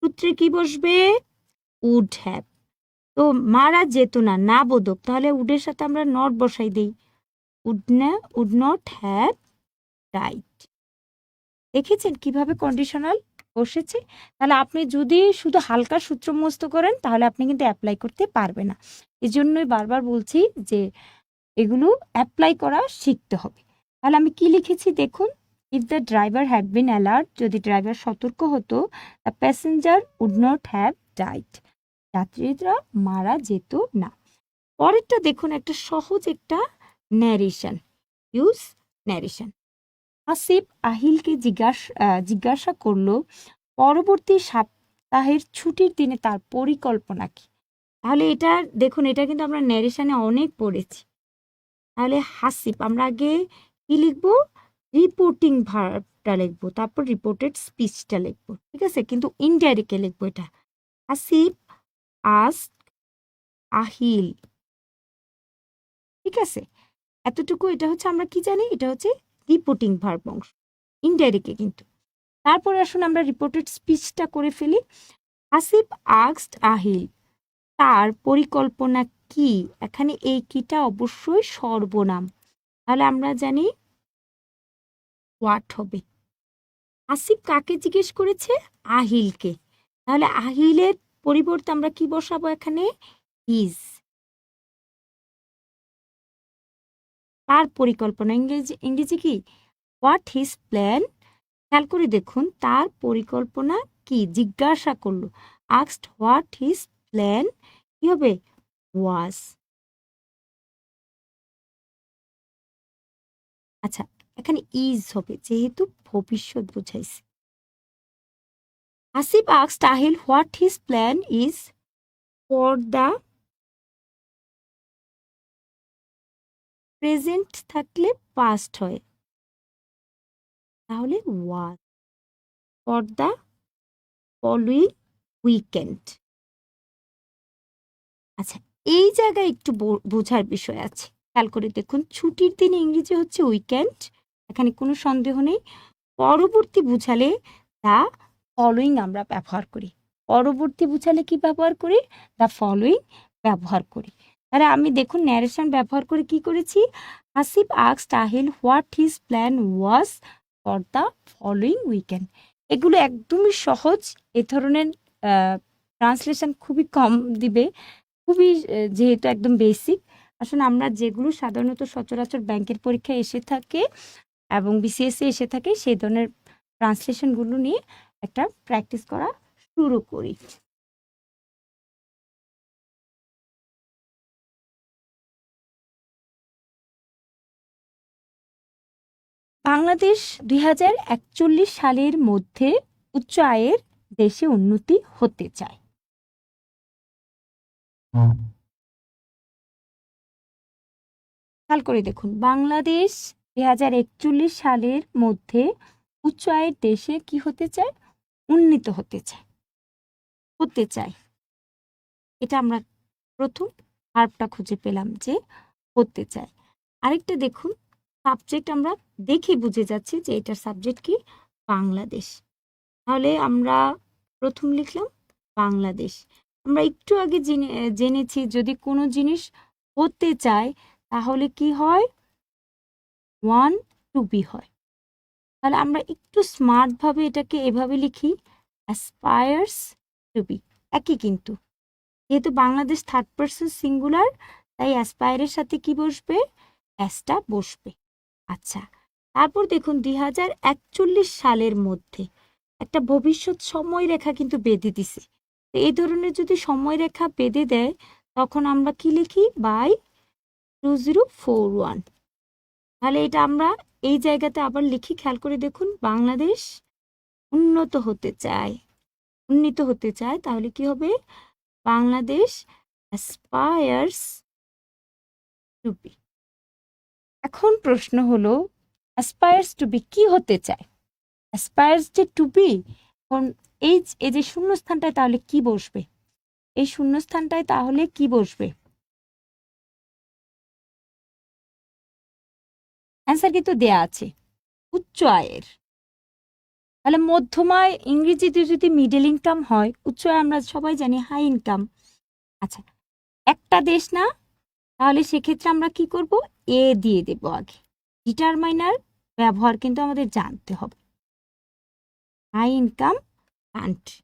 সূত্রে কি বসবে, উড হ্যাভ। তো মারা যেত না, না বোধক, তাহলে উডের সাথে আমরা নট বসাই দেই, উড নট হ্যাভ ডাইড। দেখেছেন কিভাবে কন্ডিশনাল বসেছে। তাহলে আপনি যদি শুধু হালকা সূত্র মুখস্থ করেন তাহলে আপনি কিন্তু অ্যাপ্লাই করতে পারবে না। এজন্যই বারবার বলছি যে এগুলো অ্যাপ্লাই করা শিখতে হবে। তাহলে আমি কি লিখেছি দেখুন, if the driver had been alert, যদি ড্রাইভার সতর্ক হতো, the passenger would not have died, যাত্রীরা মারা যেত না। পরেরটা দেখুন, একটা সহজ একটা ন্যারেশন, ইউজ ন্যারেশন। আসিফ আহিলকে জিজ্ঞাসা করলো পরবর্তী সপ্তাহের ছুটির দিনে তার পরিকল্পনা কি। তাহলে এটা দেখুন, এটা কিন্তু আমরা ন্যারেশনে অনেক পড়েছি। তাহলে হাসিফ, আমরা আগে কি লিখবো, রিপোর্টিং ভার্বটা লিখবো, তারপর রিপোর্টেড স্পিচটা লিখবো, ঠিক আছে, কিন্তু ইনডাইরেক্টলি লিখবো এটা। হাসিফ আস্ক আহিল, ঠিক আছে, এতটুকু। এটা হচ্ছে আমরা কি জানি, এটা হচ্ছে রিপোর্টিং ভার্ব অংশ, ইনডাইরেক্টলি কিন্তু। তারপরে আসুন আমরা রিপোর্টেড স্পিচটা করে ফেলি। আসিফ আস্কড আহিল, তার পরিকল্পনা কি? এখানে এই কিটা অবশ্যই সর্বনাম, তাহলে আমরা জানি হোয়াট হবে। আসিফ কাকে জিজ্ঞেস করেছে? আহিলকে, তাহলে আহিলের পরিবর্তে আমরা কি বসাবো এখানে? হিজ। তার পরিকল্পনা, ইংরেজি কি? What his plan. খেয়াল করে দেখুন তার পরিকল্পনা কি, জিজ্ঞাসা করলো। আস্কড হোয়াট হিজ প্ল্যান, কি হবে? ওয়াজ। আচ্ছা, এখানে ইজ হবে যেহেতু ভবিষ্যৎ বুঝাইছে। Asif asked Ahil what his plan is for the present, থাকলে পাস্ট হয়, তাহলে ওয়াজ ফর দ্য ফলোইং উইকেন্ড। আচ্ছা, এই জায়গায় একটু বোঝার বিষয় আছে, খেয়াল করে দেখুন ছুটির দিন ইংরেজি হচ্ছে উইকেন্ড, এখানে কোনো সন্দেহ নেই। পরবর্তী বুঝালে দ্য ফলোইং আমরা ব্যবহার করি, পরবর্তী বুঝালে কি ব্যবহার করি? দ্য ফলোইং ব্যবহার করি। তাহলে আমি দেখুন ন্যারেশন ব্যবহার করে কি করেছি? Asif asked Ahil what his plan was for the following weekend. এগুলো একদমই সহজ, এ ধরনের ট্রান্সলেশন খুবই কম দিবে, খুবই যেহেতু একদম বেসিক। আসলে আমরা যেগুলো সাধারণত সচরাচর ব্যাংকের পরীক্ষায় এসে থাকে এবং বিসিএসে এসে থাকে সেই ধরনের ট্রান্সলেশনগুলো নিয়ে একটা প্র্যাকটিস করা শুরু করি। বাংলাদেশ 2041 সালের মধ্যে উচ্চ আয়ের দেশে উন্নতি হতে চায়। খেয়াল করে দেখুন বাংলাদেশ 2041 সালের মধ্যে উচ্চ আয়ের দেশে কি হতে চায়? উন্নীত হতে চায়, হতে চায়। এটা আমরা প্রথম ভার্বটা খুঁজে পেলাম যে হতে চায়। আরেকটা দেখুন সাবজেক্ট আমরা দেখে বুঝে যাচ্ছি যে এটার সাবজেক্ট কি? বাংলাদেশ। তাহলে আমরা প্রথম লিখলাম বাংলাদেশ। আমরা একটু আগে জেনেছি যদি কোনো জিনিস হতে চায় তাহলে কি হয়? ওয়ান টু বি হয়। তাহলে আমরা একটু স্মার্টভাবে এটাকে এভাবে লিখি, অ্যাসপায়ার্স টু বি। একই কিন্তু, যেহেতু বাংলাদেশ থার্ড পারসন সিঙ্গুলার তাই অ্যাসপায়ারের সাথে কি বসবে? অ্যাসটা বসবে। আচ্ছা, তারপর দেখুন 2041 সালের মধ্যে একটা ভবিষ্যৎ সময় রেখা কিন্তু বেঁধে দিছে। এই ধরনের যদি সময় রেখা বেঁধে দেয় তখন আমরা কি লিখি? বাই 2041। তাহলে এটা আমরা এই জায়গাতে আবার লিখি, খেয়াল করে দেখুন বাংলাদেশ উন্নত হতে চায়, উন্নীত হতে চায়, তাহলে কি হবে? Bangladesh aspires to be. এখন প্রশ্ন হলো অ্যাসপায়ার্স টু বি কি হতে চায়? অ্যাসপায়ার্স যে টু বি, এখন এই যে শূন্যস্থানটায় তাহলে কি বসবে? এই শূন্যস্থানটায় তাহলে কি বসবে? অ্যান্সার কিন্তু দেয়া আছে উচ্চ আয়ের। তাহলে মধ্যমায় ইংরেজিতে যদি মিডল ইনকাম হয়, উচ্চ আয় আমরা সবাই জানি হাই ইনকাম। আচ্ছা, একটা দেশ না, তাহলে সেক্ষেত্রে আমরা কি করব? এ দিয়ে দেব আগে। ডিটারমাইনার ব্যবহার কিন্তু আমাদের জানতে হবে। হাই ইনকাম কান্ট্রি,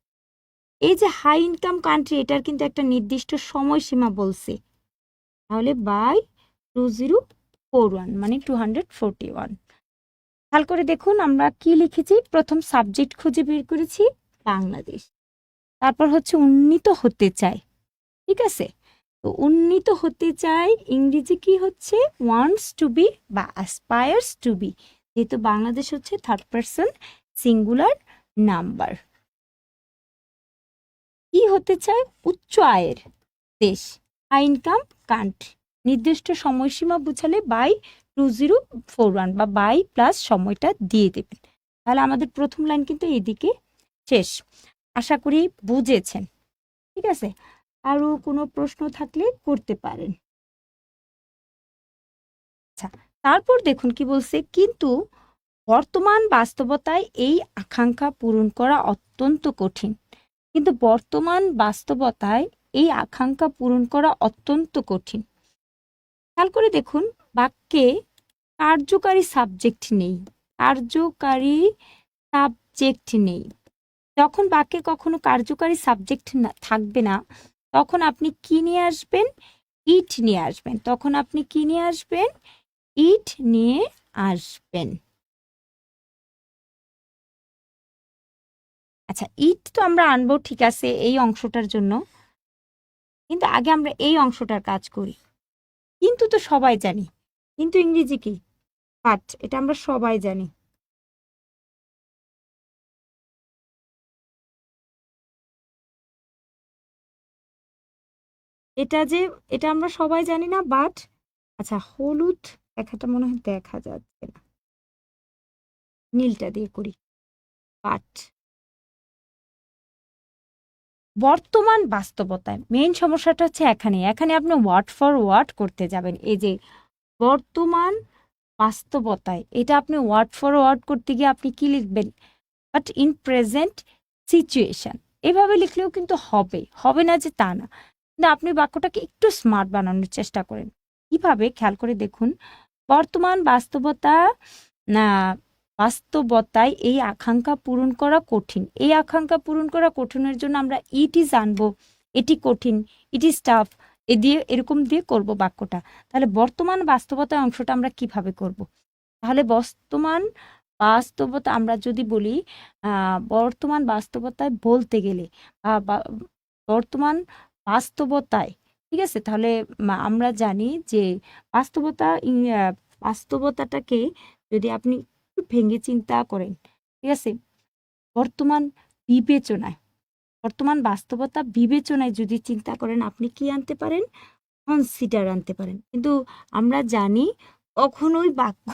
এই যে হাই ইনকাম কান্ট্রি এটার কিন্তু একটা নির্দিষ্ট সময়সীমা বলছে, তাহলে বাই 2041 মানে 241। খেয়াল করে দেখুন আমরা কি লিখেছি, প্রথম সাবজেক্ট খুঁজে বের করেছি বাংলাদেশ, তারপর হচ্ছে উন্নীত হতে চায়, ঠিক আছে? তো উন্নীত হতে চায় ইংরেজি কি হচ্ছে? ওয়ান্টস টু বি বা অ্যাসপায়ার্স টু বি, যেহেতু বাংলাদেশ হচ্ছে থার্ড পারসন সিঙ্গুলার নাম্বার। কি হতে চায়? উচ্চ আয়ের দেশ, হাই ইনকাম কান্ট্রি। নির্দিষ্ট সময়সীমা বুঝালে বাই 2041 বা বাই প্লাস সময়টা দিয়ে দেবেন। তাহলে আমাদের প্রথম লাইন কিন্তু এইদিকে শেষ। আশা করি বুঝেছেন, ঠিক আছে? আরো কোনো প্রশ্ন থাকলে করতে পারেন। আচ্ছা, তারপর দেখুন কি বলছে, কিন্তু বর্তমান বাস্তবতায় এই আকাঙ্ক্ষা পূরণ করা অত্যন্ত কঠিন। কিন্তু বর্তমান বাস্তবতায় এই আকাঙ্ক্ষা পূরণ করা অত্যন্ত কঠিন। খেয়াল করে দেখুন, বাক্যে কার্যকারী সাবজেক্ট নেই। কার্যকারী সাবজেক্ট নেই। যখন বাক্যে কখনো কার্যকারী সাবজেক্ট থাকবে না, তখন আপনি কি নিয়ে আসবেন? ইট নিয়ে আসবেন। তখন আপনি কি নিয়ে আসবেন? ইট নিয়ে আসবেন। আচ্ছা, ইট তো আমরা আনবো, ঠিক আছে, এই অংশটার জন্য, কিন্তু আগে আমরা এই অংশটার কাজ করি। কিন্তু তো সবাই জানি, কিন্তু ইংরেজি কি? বাট, এটা আমরা সবাই জানি। এটা আমরা সবাই জানি না, বাট আচ্ছা, হলুদ দেখাটা মনে হয় দেখা যাচ্ছে না, নীলটা দিয়ে করি। বাট বর্তমান বাস্তবতায় মেইন সমস্যাটা হচ্ছে এখানে আপনি ওয়ার্ড ফর ওয়ার্ড করতে যাবেন। এই যে বর্তমান বাস্তবতায়, এটা আপনি ওয়ার্ড ফর ওয়ার্ড করতে গিয়ে আপনি কি লিখবেন? বাট ইন প্রেজেন্ট সিচুয়েশন, এভাবে লিখলেও কিন্তু হবে না যে তা না, কিন্তু আপনি বাক্যটাকে একটু স্মার্ট বানানোর চেষ্টা করেন। কিভাবে? খেয়াল করে দেখুন, বর্তমান বাস্তবতায় এই আকাঙ্ক্ষা পূরণ করা কঠিন। এই আকাঙ্ক্ষা পূরণ করা কঠিনের জন্য আমরা ইট ইজ আনবো, এটি কঠিন, ইট ইজ টাফ, এরকম দিয়ে করব বাক্যটা। তাহলে বর্তমান বাস্তবতায় অংশটা আমরা কিভাবে করব? তাহলে বর্তমান বাস্তবতা আমরা যদি বলি, বর্তমান বাস্তবতায় বলতে গেলে বর্তমান বাস্তবতায়, ঠিক আছে, তাহলে আমরা জানি যে বাস্তবতাটাকে যদি আপনি একটু ভেঙে চিন্তা করেন, ঠিক আছে, বর্তমান বাস্তবতা বিবেচনায় যদি চিন্তা করেন, আপনি কি আনতে পারেন? কনসিডার আনতে পারেন। কিন্তু আমরা জানি কখনোই বাক্য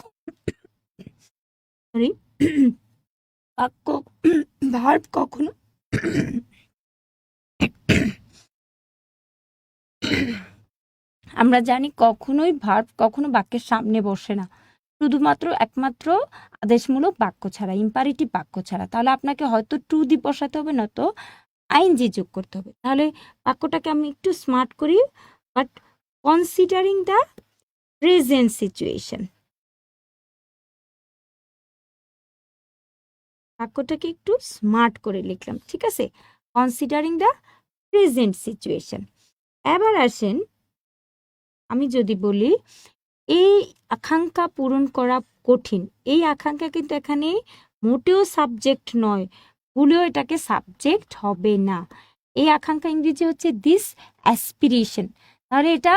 ভার্ব কখনো আমরা জানি কখনোই ভার্ব কখনো বাক্যের সামনে বসে না, শুধুমাত্র একমাত্র আদেশমূলক বাক্য ছাড়া, ইম্পারেটিভ বাক্য ছাড়া। তাহলে আপনাকে হয়তো টু দি বসাতে হবে, নয়তো আইএনজি যোগ করতে হবে। তাহলে বাক্যটাকে আমি একটু স্মার্ট করি, but considering the present situation. বাক্যটাকে একটু স্মার্ট করে লিখলাম, ঠিক আছে, কনসিডারিং দ্য প্রেজেন্ট সিচুয়েশন। এবার আসেন, আমি যদি বলি এই আকাঙ্ক্ষা পূরণ করা কঠিন, এই আকাঙ্ক্ষা কিন্তু এখানে মোটেও সাবজেক্ট নয়, ভুলেও এটাকে সাবজেক্ট হবে না। এই আকাঙ্ক্ষা ইংরেজি হচ্ছে দিস অ্যাসপিরেশন। তাহলে এটা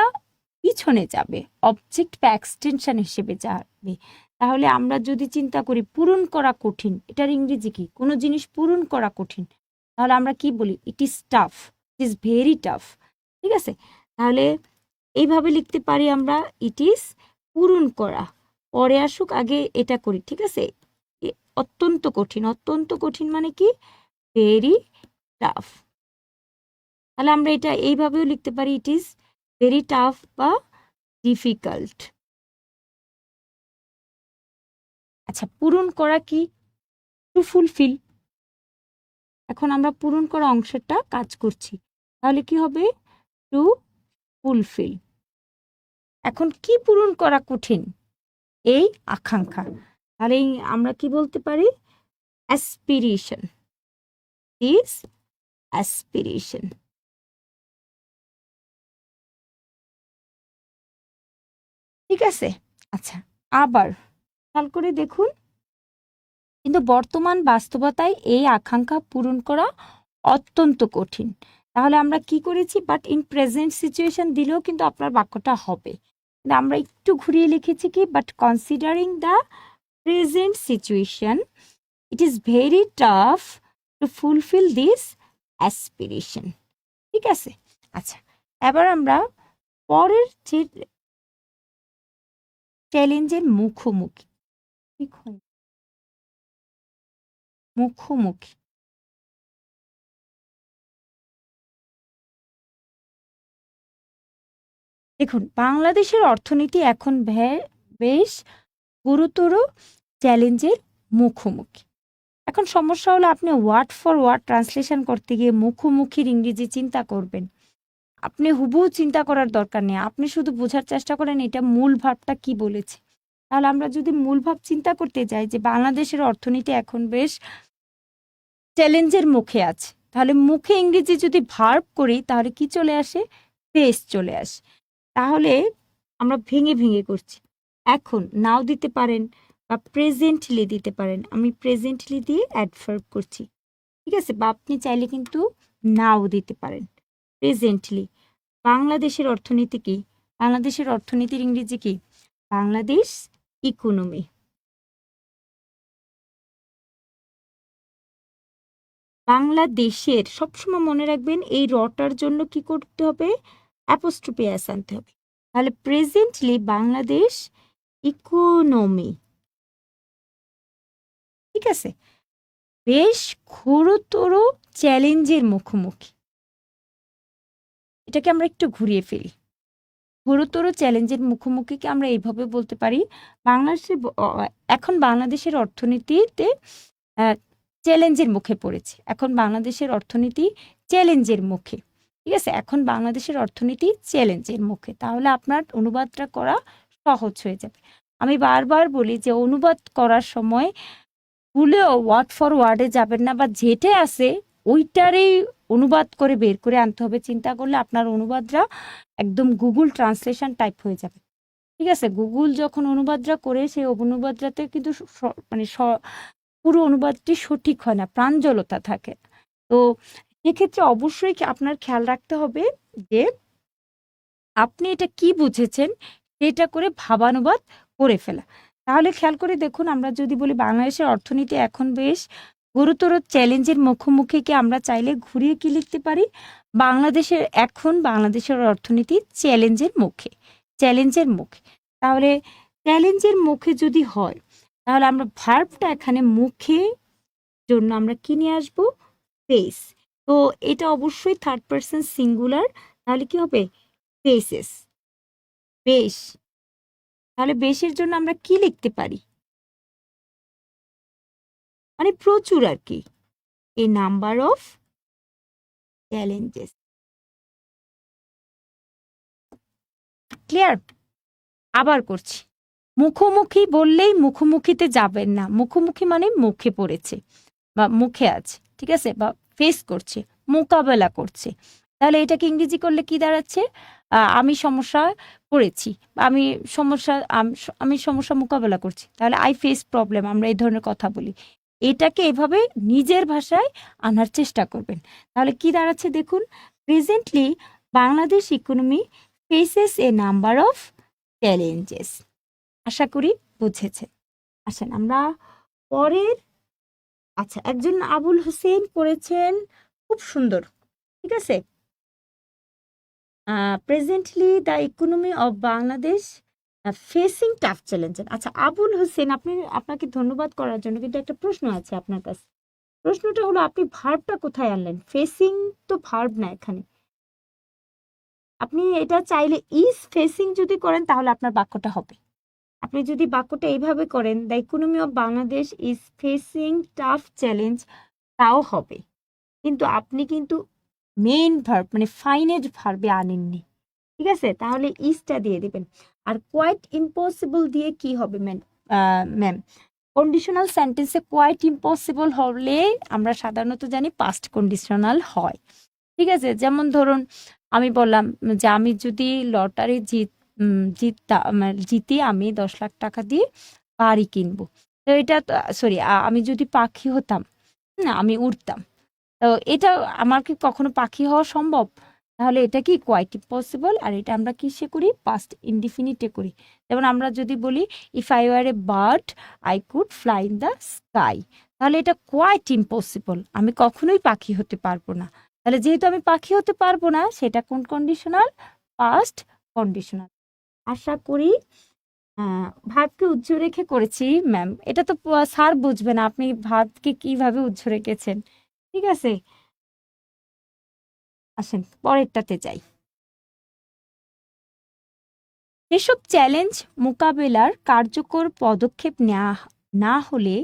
পিছনে যাবে, অবজেক্ট বা এক্সটেনশন হিসেবে যাবে। তাহলে আমরা যদি চিন্তা করি পূরণ করা কঠিন, এটার ইংরেজি কি? কোনো জিনিস পূরণ করা কঠিন, তাহলে আমরা কি বলি? It is tough, it is very tough, ঠিক আছে। তাহলে এইভাবে লিখতে পারি আমরা, ইট ইজ পূরণ করা, পরে আসুক, আগে এটা করি, ঠিক আছে। অত্যন্ত কঠিন মানে কি? Very tough. তাহলে আমরা এটা এইভাবেও লিখতে পারি, ইট ইজ ভেরি টাফ বা ডিফিকাল্ট। আচ্ছা, পূরণ করা কি? Two fulfil. এখন আমরা পূরণ করা অংশটা কাজ করছি, তাহলে কি হবে? Two fulfil. এখন কি পূরণ করা কঠিন? এই আকাঙ্ক্ষা। তাহলে আমরা কি বলতে পারি? Aspiration, is aspiration. ঠিক আছে। আচ্ছা, আবার খেয়াল করে দেখুন, কিন্তু বর্তমান বাস্তবতায় এই আকাঙ্ক্ষা পূরণ করা অত্যন্ত কঠিন। তাহলে আমরা কি করেছি? বাট ইন প্রেজেন্ট সিচুয়েশন দিলেও কিন্তু আপনার বাক্যটা হবে, কিন্তু আমরা একটু ঘুরিয়ে লিখেছি কি? But considering the present situation it is very tough to fulfil this aspiration. ঠিক আছে। আচ্ছা, এবার আমরা পরের যে চ্যালেঞ্জের মুখোমুখি। দেখুন, বাংলাদেশের অর্থনীতি এখন বেশ গুরুতর চ্যালেঞ্জের মুখোমুখি। এখন সমস্যা হলো আপনি ওয়ার্ড ফর ওয়ার্ড ট্রান্সলেশন করতে গিয়ে মুখোমুখির ইংরেজি চিন্তা করবেন। আপনি হুবহু চিন্তা করার দরকার নেই। আপনি শুধু বোঝার চেষ্টা করেন এটা মূল ভাবটা কি বলেছে। তাহলে আমরা যদি মূল ভাব চিন্তা করতে যাই যে বাংলাদেশের অর্থনীতি এখন বেশ চ্যালেঞ্জের মুখে আছে, তাহলে মুখে ইংরেজি যদি ভার্ব করি তাহলে কি চলে আসে? ফেস চলে আসে। তাহলে আমরা ভেঙে ভেঙে করছি। এখন নাও দিতে পারেন বা প্রেজেন্টলি দিতে পারেন। আমি প্রেজেন্টলি দিয়ে অ্যাডভার্ব করছি, ঠিক আছে? বা আপনি চাইলে কিন্তু নাও দিতে পারেন। প্রেজেন্টলি বাংলাদেশের অর্থনীতি কি? বাংলাদেশের অর্থনীতির ইংরেজি কি? বাংলাদেশ ইকোনমি। বাংলাদেশের সবসময় মনে রাখবেন এই রটার জন্য কি করতে হবে? অ্যাপোস্ট্রোফি এস আনতে হবে। তাহলে প্রেজেন্টলি বাংলাদেশ ইকোনমি, ঠিক আছে? বেশ ঘোরতর চ্যালেঞ্জের মুখোমুখি। এটাকে আমরা একটু ঘুরিয়ে ফেলি। ঘোরতর চ্যালেঞ্জের মুখোমুখিকে আমরা এইভাবে বলতে পারি, বাংলাদেশের এখন বাংলাদেশের অর্থনীতিতে চ্যালেঞ্জের মুখে পড়েছে। এখন বাংলাদেশের অর্থনীতি চ্যালেঞ্জের মুখে, ঠিক আছে? এখন বাংলাদেশের অর্থনীতি চ্যালেঞ্জের মুখে। তাহলে আপনার অনুবাদটা করা সহজ হয়ে যাবে। আমি বারবার বলি যে অনুবাদ করার সময় ভুলেও ওয়ার্ড ফর ওয়ার্ডে যাবেন না, বা যেটা আছে ওইটারই অনুবাদ করে বের করে আনতে হবে। চিন্তা করলে আপনার অনুবাদটা একদম গুগল ট্রান্সলেশন টাইপ হয়ে যাবে, ঠিক আছে? গুগল যখন অনুবাদটা করে সেই অনুবাদটাতে কিন্তু মানে পুরো অনুবাদটি সঠিক হয় না, প্রাঞ্জলতা থাকে। তো এক্ষেত্রে অবশ্যই আপনার খেয়াল রাখতে হবে যে আপনি এটা কি বুঝেছেন সেটা করে ভাবানুবাদ করে ফেলা। তাহলে খেয়াল করে দেখুন, আমরা যদি বলি বাংলাদেশের অর্থনীতি এখন বেশ গুরুতর চ্যালেঞ্জের মুখোমুখি, কি আমরা চাইলে ঘুরিয়ে কি লিখতে পারি? বাংলাদেশের অর্থনীতি চ্যালেঞ্জের মুখে, চ্যালেঞ্জের মুখে। তাহলে চ্যালেঞ্জের মুখে যদি হয় তাহলে আমরা ভার্বটা এখানে মুখে জন্য আমরা কি নিয়ে আসবো? ফেস। তো এটা অবশ্যই থার্ড পারসন সিঙ্গুলার, তাহলে কি হবে? ফেসেস। বেশ। তাহলে বেশের জন্য আমরা কি লিখতে পারি? মানে প্রচুর আর কি, এ নাম্বার অফ চ্যালেঞ্জেস। ক্লিয়ার? আবার করছি। মুখোমুখি বললেই মুখোমুখিতে যাবেন না। মুখোমুখি মানে মুখে পড়েছে বা মুখে আছে, ঠিক আছে? বা ফেস করছে, মোকাবেলা করছে। তাহলে এটাকে ইংরেজি করলে কি দাঁড়াচ্ছে? আমি সমস্যা পড়েছি, আমি সমস্যা মোকাবেলা করছি। তাহলে আই ফেস প্রবলেম, আমরা এই ধরনের কথা বলি। এটাকে এভাবে নিজের ভাষায় আনার চেষ্টা করবেন। তাহলে কি দাঁড়াচ্ছে দেখুন, presently Bangladesh economy faces a number of challenges. আশা করি বুঝেছেন। আসেন আমরা পরের, আচ্ছা, একজন আবুল হোসেন করেছেন, খুব সুন্দর, ঠিক আছে? Presently the economy of Bangladesh facing tough challenge. আচ্ছা আবুল হোসেন, আপনাকে ধন্যবাদ করার জন্য, কিন্তু একটা প্রশ্ন আছে আপনার কাছে। প্রশ্নটা হলো আপনি ভার্বটা কোথায় আনলেন? ফেসিং তো ভার্ব না এখানে। আপনি এটা চাইলে ইজ ফেসিং যদি করেন তাহলে আপনার বাক্যটা হবে। আপনি যদি বাক্যটা এইভাবে করেন, the economy of Bangladesh is facing tough challenge, তাও হবে। কিন্তু আপনি কিন্তু মেইন ভার্ব মানে ফাইনেট ভার্বে আনেননি, ঠিক আছে? তাহলে ইজটা দিয়ে দিবেন। আর কোয়াইট ইম্পসিবল দিয়ে কি হবে ম্যাম? কন্ডিশনাল সেন্টেন্সে কোয়াইট ইম্পসিবল হলে আমরা সাধারণত জানি পাস্ট কন্ডিশনাল হয়, ঠিক আছে? যেমন ধরুন আমি বললাম যে আমি যদি লটারি জিতি আমি 10 লাখ টাকা দিয়ে বাড়ি কিনবো। তো এটা সরি, আমি যদি পাখি হতাম, না আমি উড়তাম, তো এটা আমার কি কখনো পাখি হওয়া সম্ভব? তাহলে এটা কি কোয়াইট ইম্পসিবল। আর এটা আমরা কিসে করি? পাস্ট ইনডিফিনিটে করি। যেমন আমরা যদি বলি if I were a bird I could fly in the sky, তাহলে এটা কোয়াইট ইম্পসিবল, আমি কখনোই পাখি হতে পারবো না। তাহলে যেহেতু আমি পাখি হতে পারবো না, সেটা কোন কন্ডিশনাল? Past conditional. আশা করি ভার্বকে উজ্জ্ব রেখে করেছি ম্যাম। এটা তো স্যার বুঝবে না আপনি ভার্বকে কিভাবে উজ্জ্ব রেখেছেন, ঠিক আছে? আসেন পরেরটাতে যাই। এসব চ্যালেঞ্জ মোকাবেলার কার্যকর পদক্ষেপ নেওয়া না হলে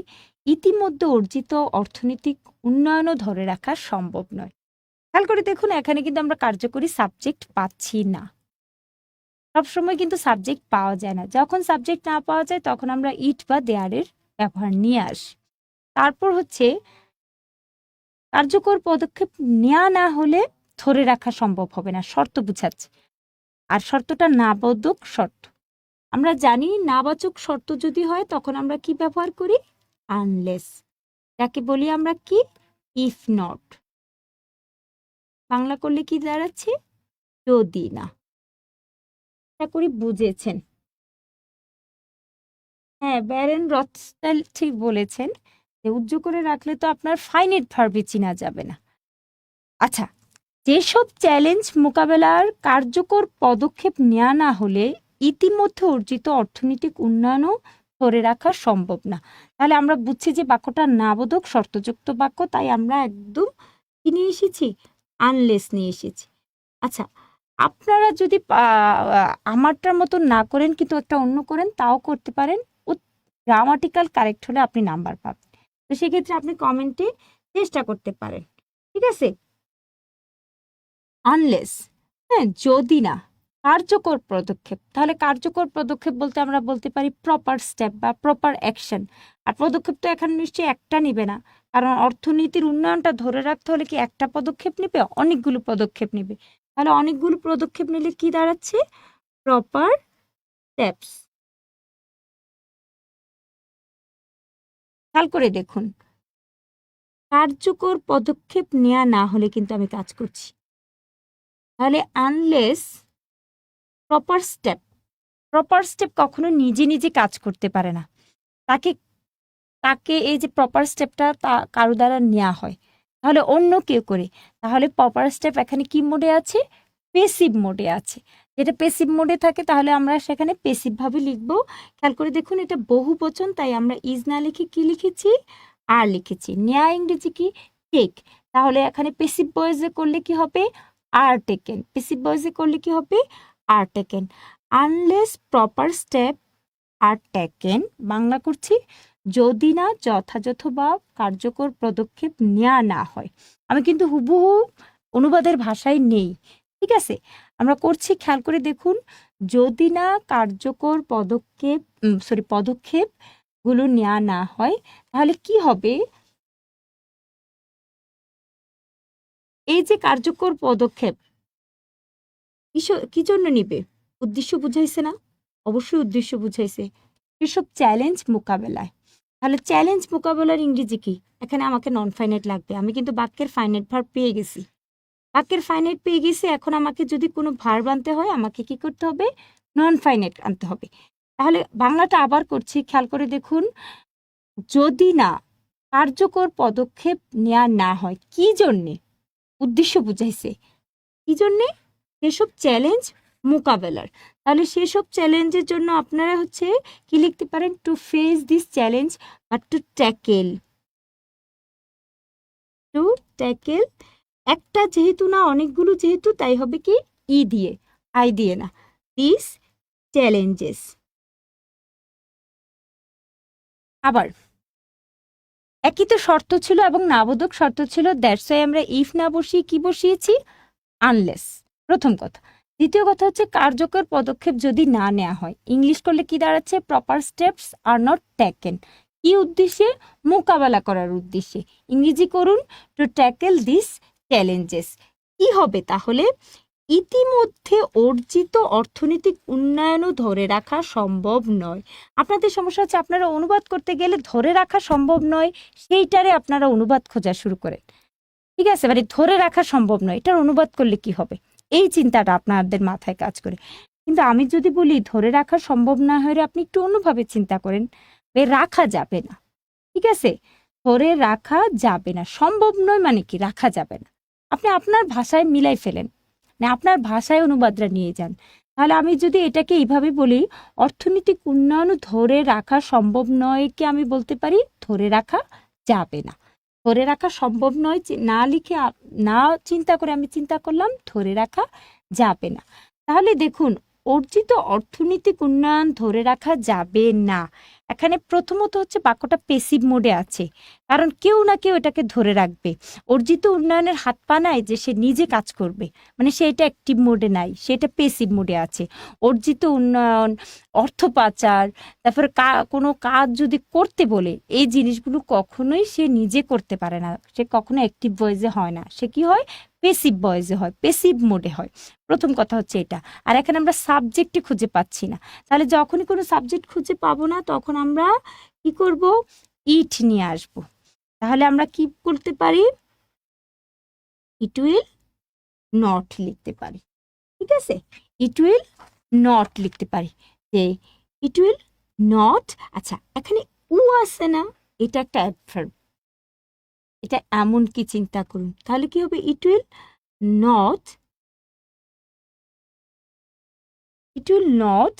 ইতিমধ্যে অর্জিত অর্থনৈতিক উন্নয়নও ধরে রাখা সম্ভব নয়। খেয়াল করে দেখুন, এখানে কিন্তু আমরা কার্যকরী সাবজেক্ট পাচ্ছি না। সবসময় কিন্তু সাবজেক্ট পাওয়া যায় না। যখন সাবজেক্ট না পাওয়া যায় তখন আমরা ইট বা দেয়ারের ব্যবহার নিয়ে আসি। তারপর হচ্ছে কার্যকর পদক্ষেপ নেওয়া না হলে ধরে রাখা সম্ভব হবে না, শর্ত বুঝাচ্ছে। আর শর্তটা নাবোধক শর্ত। আমরা জানি নাবাচক শর্ত যদি হয় তখন আমরা কি ব্যবহার করি? আনলেস, যাকে বলি আমরা কি? If not. বাংলা করলে কি দাঁড়াচ্ছে? যদি না। আশা করি বুঝেছেন। হ্যাঁ, ব্যারেন রথস্টাইল ঠিক বলেছেন যে উজ্জ করে রাখলে তো আপনার ফাইনাইট ভার্বই চিনা যাবে না। আচ্ছা, যেসব চ্যালেঞ্জ মোকাবেলার কার্যকর পদক্ষেপ নেওয়া না হলে ইতিমধ্যে অর্জিত অর্থনৈতিক উন্নয়নও ধরে রাখা সম্ভব না। তাহলে আমরা বুঝছি যে বাক্যটা নাবোধক শর্তযুক্ত বাক্য, তাই আমরা একদম কি নিয়ে এসেছি? আনলেস নিয়ে এসেছি। আচ্ছা, আপনারা যদি আমারটার মতো না করেন কিন্তু একটা অন্য করেন, তাও করতে পারেন। গ্রামাটিক্যাল কারেক্ট হলে আপনি নাম্বার পাবেন। তো সেক্ষেত্রে আপনি কমেন্টে চেষ্টা করতে পারেন। ঠিক আছে? আনলেস, হ্যাঁ, যদি না। কার্যকর পদক্ষেপ, তাহলে কার্যকর পদক্ষেপ বলতে আমরা বলতে পারি প্রপার স্টেপ বা প্রপার অ্যাকশন। আর পদক্ষেপ তো এখানে নিশ্চয়ই একটা নিবে না, কারণ অর্থনীতির উন্নয়নটা ধরে রাখতে হলে কি একটা পদক্ষেপ নিবে? অনেকগুলো পদক্ষেপ নিবে। তাহলে অনেকগুলো পদক্ষেপ নিলে কি দাঁড়াচ্ছে? Proper steps. খেয়াল করে দেখুন, কার্যকর পদক্ষেপ নেওয়া না হলে কিন্তু আমি কাজ করছি। তাহলে unless proper step, proper step কখনো নিজে নিজে কাজ করতে পারে না। তাকে তাকে এই যে প্রপার স্টেপটা কারো দ্বারা নেওয়া হয়, তাহলে অন্য কেউ করে। তাহলে প্রপার স্টেপ এখানে কি মোডে আছে? পেসিভ মোডে আছে। যেটা পেসিভ মোডে থাকে তাহলে আমরা সেখানে পেসিভ ভাবে লিখবো। খেয়াল করে দেখুন, এটা বহু বচন, তাই আমরা ইজ না লিখে কি লিখেছি? আর লিখেছি। নেয়া ইংরেজি কি? টেক। তাহলে এখানে পেসিভ ভয়েসে করলে কি হবে? Are taken. পেসিভ ভয়েসে করলে কি হবে? Are taken. Unless proper step are taken, Bangla করছি, যদি না যথাযথ বা কার্যকর পদক্ষেপ নেওয়া না হয়। আমি কিন্তু হুবহু অনুবাদের ভাষায় নেই। ঠিক আছে, আমরা করছি, খেয়াল করে দেখুন, যদি না কার্যকর পদক্ষেপগুলো নেওয়া না হয় তাহলে কি হবে? এই যে কার্যকর পদক্ষেপ কি জন্য নিবে? উদ্দেশ্য বুঝাইছে না? অবশ্যই উদ্দেশ্য বুঝাইছে। এসব চ্যালেঞ্জ মোকাবেলায়। তাহলে চ্যালেঞ্জ মোকাবেলার ইংরেজি কি? এখানে আমাকে নন ফাইনাইট লাগবে। আমি কিন্তু বাক্যের ফাইনাইট ভার্ব পেয়ে গেছি। বাক্যের ফাইনাইট পেয়ে গেছি, এখন আমাকে যদি কোনো ভার্ব আনতে হয় আমাকে কি করতে হবে? নন ফাইনাইট আনতে হবে। তাহলে বাংলাটা আবার করছি, খেয়াল করে দেখুন, যদি না কার্যকর পদক্ষেপ নেওয়া না হয়, কি জন্যে? উদ্দেশ্য বুঝাইছে। কি জন্যে? সেসব চ্যালেঞ্জ মোকাবেলার। তাহলে সেসব চ্যালেঞ্জের জন্য আপনারা হচ্ছে কি লিখতে পারেন? টু ফেস দিস চ্যালেঞ্জ বা টু ট্যাকেল। টু ট্যাকেল, একটা যেহেতু না অনেকগুলো যেহেতু, তাই হবে কি? ই দিয়ে, আই দিয়ে না। This challenges. আবার একই তো শর্ত ছিল এবং নাবোধক শর্ত ছিল, দ্যাটস ওয়াই আমরা ইফ না বসিয়ে কি বসিয়েছি? আনলেস। প্রথম কথা। দ্বিতীয় কথা হচ্ছে কার্যকর পদক্ষেপ যদি না নেওয়া হয়, ইংলিশ করলে কি দাঁড়াচ্ছে? Proper steps are not taken. কি উদ্দেশ্যে? মোকাবেলা করার উদ্দেশ্যে। ইংরেজি করুন, টু ট্যাকেল দিস চ্যালেঞ্জেস। কি হবে তাহলে? ইতিমধ্যে অর্জিত অর্থনৈতিক উন্নয়নও ধরে রাখা সম্ভব নয়। আপনাদের সমস্যা হচ্ছে আপনারা অনুবাদ করতে গেলে ধরে রাখা সম্ভব নয়, সেইটারে আপনারা অনুবাদ খোঁজা শুরু করেন। ঠিক আছে, মানে ধরে রাখা সম্ভব নয়, এটার অনুবাদ করলে কি হবে? এই চিন্তাটা আপনাদের মাথায় কাজ করে। কিন্তু আমি যদি বলি ধরে রাখা সম্ভব না হলে আপনি একটু অন্যভাবে চিন্তা করেন, রাখা যাবে না। ঠিক আছে, ধরে রাখা যাবে না, সম্ভব নয় মানে কি? রাখা যাবে না। আপনি আপনার ভাষায় মিলাই ফেলেন, না আপনার ভাষায় অনুবাদটা নিয়ে যান। তাহলে আমি যদি এটাকে এইভাবে বলি, অর্থনৈতিক উন্নয়ন ধরে রাখা সম্ভব নয়, কি আমি বলতে পারি? ধরে রাখা যাবে না। ধরে রাখা সম্ভব নয় না লিখে না চিন্তা করে আমি চিন্তা করলাম ধরে রাখা যাবে না। তাহলে দেখুন, অর্জিত অর্থনৈতিক উন্নয়ন ধরে রাখা যাবে না। এখানে প্রথমত হচ্ছে বাক্যটা পেসিভ মোডে আছে, কারণ কেউ না কেউ এটাকে ধরে রাখবে। অর্জিত উন্নয়নের হাত পা নাই যে সে নিজে কাজ করবে, মানে সে এটা অ্যাক্টিভ মোডে নাই, সেটা পেসিভ মোডে আছে। অর্জিত উন্নয়ন, অর্থ পাচার, তারপরে কোনো কাজ যদি করতে বলে, এই জিনিসগুলো কখনোই সে নিজে করতে পারে না, সে কখনো অ্যাক্টিভ ভয়েসে হয় না, সে কি হয়, পেসিভ ভয়েসে হয়, পেসিভ মোডে হয়। প্রথম কথা হচ্ছে এটা। আর এখানে আমরা সাবজেক্টই খুঁজে পাচ্ছি না, তাহলে যখনই কোনো সাবজেক্ট খুঁজে পাবো না তখন আমরা কি করব, ইট নিয়ে আসব। তাহলে আমরা কি করতে পারি, ইট উইল নট লিখতে পারি। ঠিক আছে, ইট উইল নট লিখতে পারি, যে ইট উইল নট। আচ্ছা, এখানে উ আছে না, এটা একটা অ্যাডভার্ব, এটা এমন কি চিন্তা করুন, তাহলে কি হবে, it will not, it will not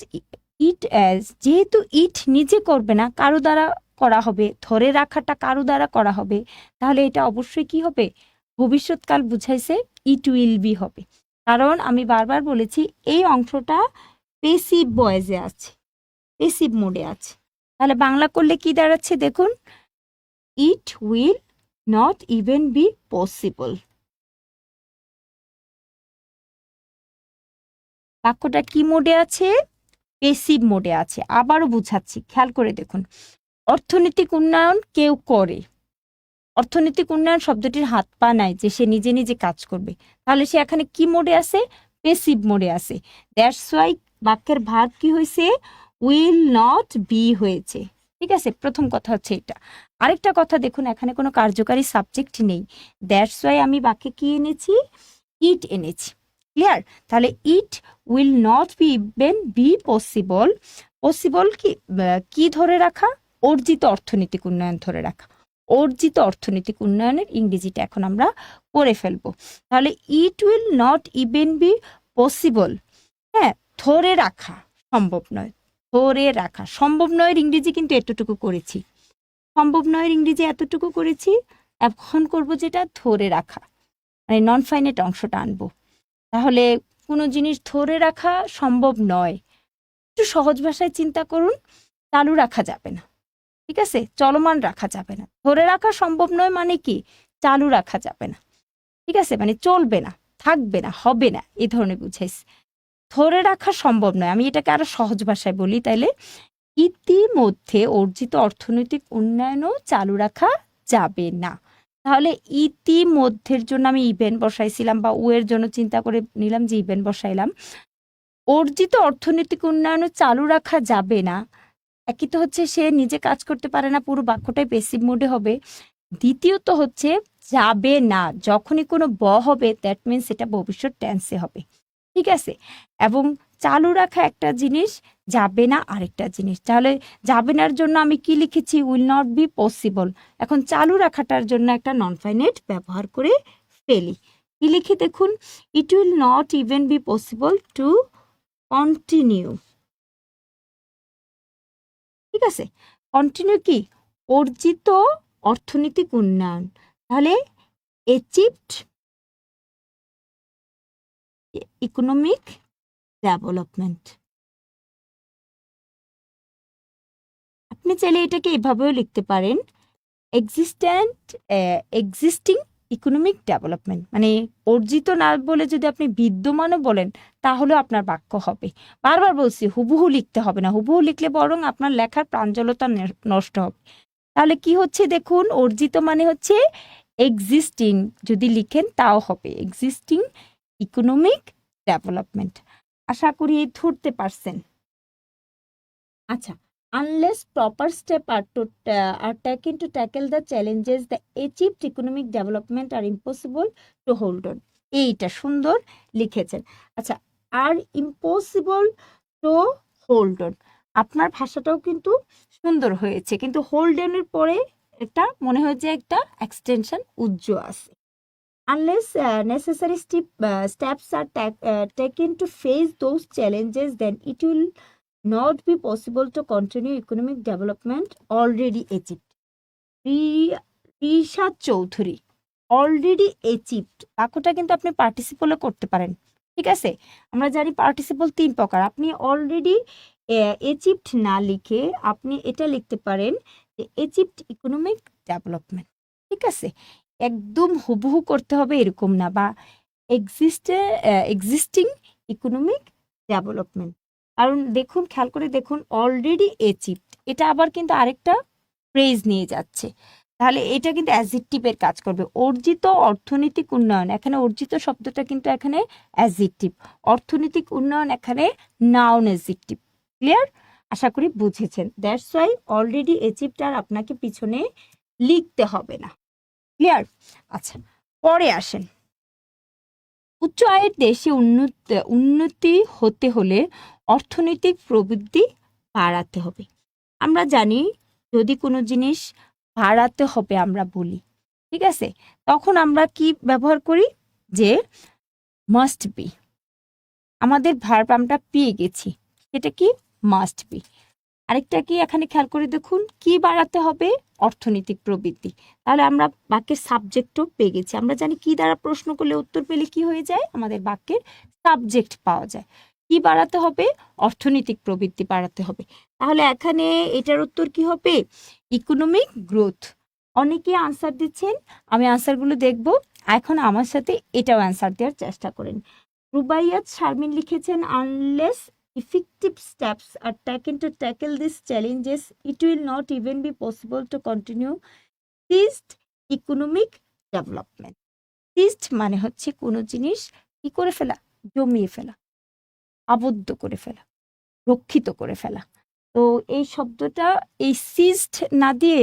it as, যেহেতু ইট নিজে করবে না, কারো দ্বারা করা হবে, ধরে রাখাটা কারো দ্বারা করা হবে, তাহলে এটা অবশ্যই কি হবে, ভবিষ্যৎকাল বুঝাইছে, ইট উইল বি হবে। কারণ আমি বারবার বলেছি এই অংশটা পেসিভ ভয়েসে আছে, পেসিভ মোডে আছে। তাহলে বাংলা করলে কি দাঁড়াচ্ছে দেখুন, it will not even be possible. বাক্যটা কি মোডে আছে, পেসিভ মোডে আছে। আবারও বুঝাচ্ছি, খেয়াল করে দেখুন, অর্থনৈতিক উন্নয়ন কেউ করে, অর্থনৈতিক উন্নয়ন শব্দটির হাত পা নাই যে সে নিজে নিজে কাজ করবে, তাহলে সে এখানে কি মোডে আছে, পেসিভ মোডে আছে। দ্যাটস ওয়াই বাক্যের ভার্ব কি হয়েছে, উইল নট বি হয়েছে। ঠিক আছে, প্রথম কথা হচ্ছে এটা। আরেকটা কথা দেখুন, এখানে কোনো কার্যকারী সাবজেক্ট নেই, দ্যাটস ওয়াই আমি বাক্যে কি এনেছি, ইট এনেছি। ক্লিয়ার? তাহলে it will not be even be possible. Possible কি ধরে রাখা, অর্জিত অর্থনৈতিক উন্নয়ন ধরে রাখা। অর্জিত অর্থনৈতিক উন্নয়নের ইংরেজিটা এখন আমরা করে ফেলবো। তাহলে it will not even be possible, হ্যাঁ, ধরে রাখা সম্ভব নয়, ধরে রাখা সম্ভব নয়ের ইংরেজি কিন্তু এতটুকু করেছি, সম্ভব নয়ের ইংরেজি এতটুকু করেছি। এখন করব যেটা ধরে রাখা, মানে নন ফাইনাইট অংশটা আনবো। তাহলে কোনো জিনিস ধরে রাখা সম্ভব নয়, একটু সহজ ভাষায় চিন্তা করুন, চালু রাখা যাবে না, ঠিক আছে, চলমান রাখা যাবে না। ধরে রাখা সম্ভব নয় মানে কি, চালু রাখা যাবে না, ঠিক আছে, মানে চলবে না, থাকবে না, হবে না, এই ধরনের বুঝাইছে। ধরে রাখা সম্ভব নয়, আমি এটাকে আরো সহজ ভাষায় বলি, তাইলে ইতিমধ্যে অর্জিত অর্থনৈতিক উন্নয়নও চালু রাখা যাবে না। তাহলে ইতিমধ্যের জন্য আমি ইভেন বসাইছিলাম, বা ও এর জন্য চিন্তা করে নিলাম যে ইভেন বসাইলাম। অর্জিত অর্থনৈতিক উন্নয়নও চালু রাখা যাবে না, একই তো হচ্ছে সে নিজে কাজ করতে পারে না, পুরো বাক্যটাই পেসিভ মোডে হবে। দ্বিতীয়ত হচ্ছে যাবে না, যখনই কোনো হবে দ্যাট মিনস এটা ভবিষ্যৎ টেন্সে হবে, ঠিক আছে। এবং চালু রাখা একটা জিনিস, যাবে না আরেকটা জিনিস। তাহলে যাবে নার জন্য আমি কি লিখেছি, উইল নট বি পসিবল। এখন চালু রাখাটার জন্য একটা নন ফাইনাইট ব্যবহার করে ফেলি, কি লিখি দেখুন, it will not even be possible to continue. ঠিক আছে, কন্টিনিউ কি, অর্জিত অর্থনৈতিক উন্নয়ন, তাহলে অ্যাচিভড ইকোনমিক ডেভেলপমেন্ট। আপনি চাইলে এটাকে এভাবেও লিখতে পারেন, এক্সিস্টিং ইকোনমিক ডেভেলপমেন্ট, মানে অর্জিত না বলে যদি আপনি বিদ্যমানও বলেন তাহলেও আপনার বাক্য হবে। বারবার বলছি, হুবহু লিখতে হবে না, হুবহু লিখলে বরং আপনার লেখার প্রাঞ্জলতা নষ্ট হবে। তাহলে কি হচ্ছে দেখুন, অর্জিত মানে হচ্ছে এক্সিস্টিং, যদি লিখেন তাও হবে এক্সিস্টিং ইকোনমিক ডেভেলপমেন্ট। আশা করি ধরতে পারছেন। আচ্ছা, unless proper steps are taken to tackle the challenges, the achieved economic development are impossible to hold on. এইটা সুন্দর লিখেছেন। আচ্ছা, আর ইম্পসিবল টু হোল্ড অন, আপনার ভাষাটাও কিন্তু সুন্দর হয়েছে, কিন্তু হোল্ড অনের পরে একটা মনে হয় যে একটা এক্সটেনশন উজ্জ্বল আছে। Unless necessary steps are taken to face those challenges, then it will not be possible to continue economic development already achieved. Rishad Chowdhury, already achieved বাক্যটা কিন্তু আপনি পার্টিসিপলও করতে পারেন, ঠিক আছে? আমরা জানি পার্টিসিপল ৩ প্রকার। আপনি অলরেডি অ্যাচিভড না লিখে আপনি এটা লিখতে পারেন যে অ্যাচিভড ইকোনমিক ডেভেলপমেন্ট। ঠিক আছে? একদম হুবহু করতে হবে এরকম না, বা এক্সিস্টিং ইকোনমিক ডেভেলপমেন্ট। কারণ দেখুন, খেয়াল করে দেখুন, অলরেডি অ্যাচিভড, এটা আবার কিন্তু আরেকটা ফ্রেজ নিয়ে যাচ্ছে। তাহলে এটা কিন্তু অ্যাডজেক্টিভের কাজ করবে। অর্জিত অর্থনৈতিক উন্নয়ন, এখানে অর্জিত শব্দটা কিন্তু এখানে অ্যাডজেক্টিভ, অর্থনৈতিক উন্নয়ন এখানে নাউন অ্যাডজেক্টিভ। ক্লিয়ার? আশা করি বুঝেছেন। দ্যাটস ওয়াই অলরেডি অ্যাচিভড আর আপনাকে পিছনে লিখতে হবে না। ক্লিয়ার? আচ্ছা, পরে আসেন। উচ্চ আয়ের দেশে উন্নতি হতে হলে অর্থনৈতিক প্রবৃদ্ধি বাড়াতে হবে। আমরা জানি যদি কোনো জিনিস বাড়াতে হবে আমরা বলি, ঠিক আছে, তখন আমরা কি ব্যবহার করি, যে মাস্ট বি। আমাদের ভার্ব আমরা পেয়ে গেছি, সেটা কি মাস্ট বি। আরেকটা কি এখানে খেয়াল করে দেখুন, কি বাড়াতে হবে, অর্থনৈতিক প্রবৃদ্ধি। তাহলে আমরা বাক্যের সাবজেক্টও পেয়ে গেছি। আমরা জানি কি দ্বারা প্রশ্ন করলে উত্তর পেলে কি হয়ে যায়, আমাদের বাক্যের সাবজেক্ট পাওয়া যায়। কি বাড়াতে হবে, অর্থনৈতিক প্রবৃদ্ধি বাড়াতে হবে। তাহলে এখানে এটার উত্তর কি হবে, ইকোনমিক গ্রোথ। অনেকে আনসার দিচ্ছেন, আমি আনসারগুলো দেখব। এখন আমার সাথে এটাও অ্যান্সার দেওয়ার চেষ্টা করেন। রুবাইয়াত শারমিন লিখেছেন, unless effective steps are taken to tackle these challenges, it will not even be possible to continue seized economic development. Seized মানে হচ্ছে কোনো জিনিস কি করে ফেলা, জমিয়ে ফেলা, আবদ্ধ করে ফেলা, রক্ষিত করে ফেলা। তো এই শব্দটা, এই সিজড না দিয়ে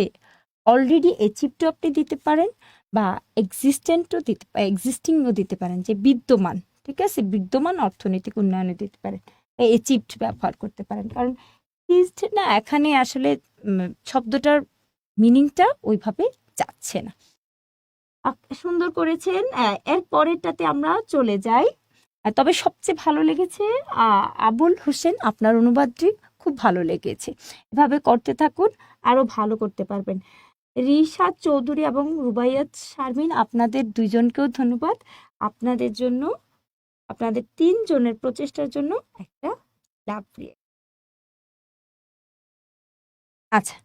অলরেডি অ্যাচিভডও আপনি দিতে পারেন, বা এক্সিস্টেন্টও দিতে পারেন, এক্সিস্টিংও দিতে পারেন, যে বিদ্যমান। ঠিক আছে, বিদ্যমান অর্থনৈতিক উন্নয়নে দিতে পারেন, অ্যাচিভড ব্যবহার করতে পারেন। কারণ সিজড না, এখানে আসলে শব্দটার মিনিংটা ওইভাবে যাচ্ছে না। সুন্দর করেছেন। এর পরেরটাতে আমরা চলে যাই। তবে সবচেয়ে ভালো লেগেছে আবুল হোসেন, আপনার অনুবাদটি খুব ভালো লেগেছে। এভাবে করতে থাকুন, আরো ভালো করতে পারবেন। রিশাদ চৌধুরী এবং রুবাইয়াত শারমিন, আপনাদের দুইজনকেও ধন্যবাদ। আপনাদের জন্য, আপনাদের 3 জনের প্রচেষ্টার জন্য একটা লাভ প্রিয়। আচ্ছা,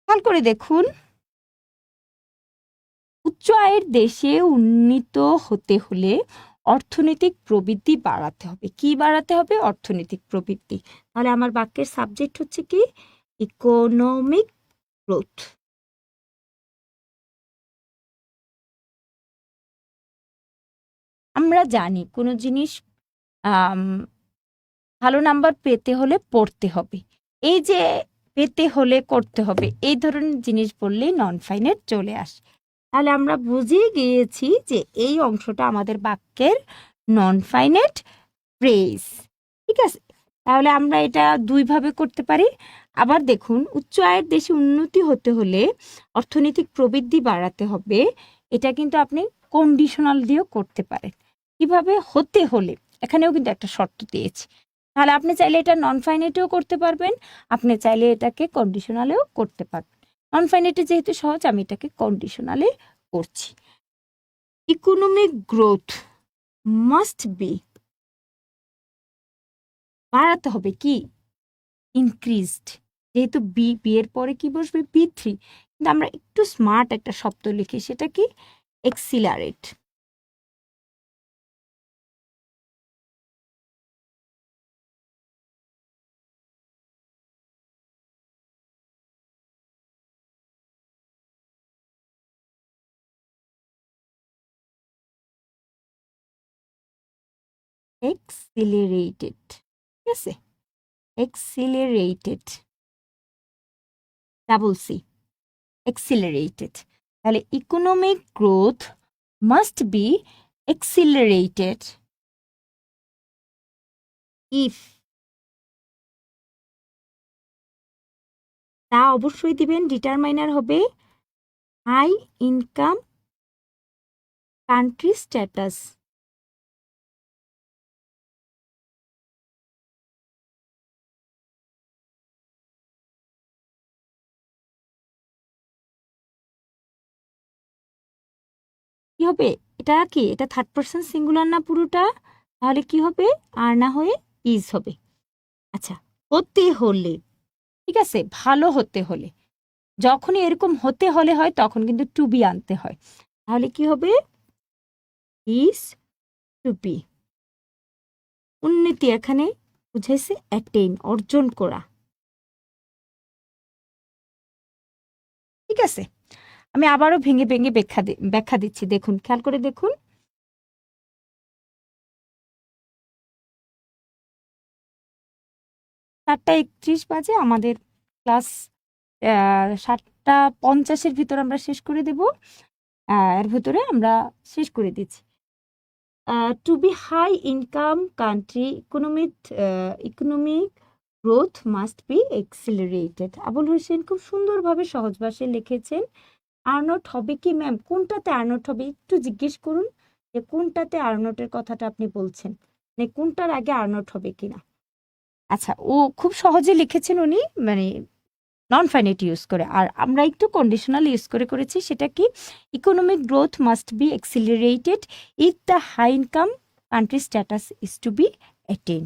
খেয়াল করে দেখুন, উচ্চ আয়ের দেশে উন্নীত হতে হলে অর্থনৈতিক প্রবৃদ্ধি বাড়াতে হবে। কি বাড়াতে হবে, অর্থনৈতিক প্রবৃদ্ধি। তাহলে আমার বাক্যের সাবজেক্ট হচ্ছে কি, ইকোনমিক গ্রোথ। আমরা জানি কোনো জিনিস ভালো নাম্বার পেতে হলে পড়তে হবে। এই যে পেতে হলে করতে হবে, এই ধরনের জিনিস বললেই নন ফাইনাইট চলে আসে। তাহলে আমরা বুঝে গিয়েছি যে এই অংশটা আমাদের বাক্যের নন ফাইনাইট ফ্রেজ। ঠিক আছে, তাহলে আমরা এটা দুইভাবে করতে পারি। আবার দেখুন, উচ্চ আয়ের দেশে উন্নতি হতে হলে অর্থনৈতিক প্রবৃদ্ধি বাড়াতে হবে, এটা কিন্তু আপনি কন্ডিশনাল দিয়েও করতে পারেন। কিভাবে, হতে হলে, এখানেও কিন্তু একটা শর্ত দিয়েছি। তাহলে আপনি চাইলে এটা নন ফাইনাইটেও করতে পারবেন, আপনি চাইলে এটাকে কন্ডিশনালেও করতে পারবেন। নন ফাইনাইটে যেহেতু সহজ, আমি এটাকে কন্ডিশনালে করছি। ইকোনমিক গ্রোথ মাস্ট বি, বাড়াতে হবে কি, ইনক্রিজড। যেহেতু বি এর পরে কি বসবে, বি3, কিন্তু আমরা একটু স্মার্ট একটা শব্দ লিখি, সেটা কি, এক্সিলারেট। এক্সিলারেটেড, ঠিক আছে, এক্সিলারেটেড, ডাবল সি, এক্সিলারেটেড। তাহলে economic growth must be accelerated if, তা অবশ্যই দিবেন, ডিটারমাইনার হবে হাই ইনকাম কান্ট্রি স্ট্যাটাস। কি হবে, এটা কি, এটা থার্ড পারসন সিঙ্গুলার না পুরোটা? তাহলে কি হবে, আর না হয়ে ইজ হবে। আচ্ছা, হতে হলে, ঠিক আছে, ভালো হতে হলে, যখনই এরকম হতে হলে হয় তখন কিন্তু টু বি আনতে হয়। তাহলে কি হবে, ইজ টু বি। উন্নতি এখানে বুঝাইছে অ্যাটেইন, অর্জন করা। ঠিক আছে, আমি আবারও ভেঙে ভেঙে ব্যাখ্যা দিচ্ছি, দেখুন, খেয়াল করে দেখুন। 7:31 বাজে, আমাদের ক্লাস 7:50 ভিতর আমরা শেষ করে দেব। এর ভিতরে আমরা শেষ করে দিচ্ছি। To be high income country, economic growth must be accelerated. Abul Hossain খুব সুন্দরভাবে সহজ ভাষায় লিখেছেন। আর্নট হবে কি ম্যাম? কোনটাতে আর্নট হবে একটু জিজ্ঞেস করুন, যে কোনটাতে আর্নটের কথাটা আপনি বলছেন, মানে কোনটার আগে আর্নট হবে কিনা। আচ্ছা, ও খুব সহজে লিখেছেন উনি, মানে নন ফাইনাইট ইউজ করে, আর আমরা একটু কন্ডিশনাল ইউজ করে করেছি। সেটা কি, economic growth must be accelerated if the high income country status is to be attain.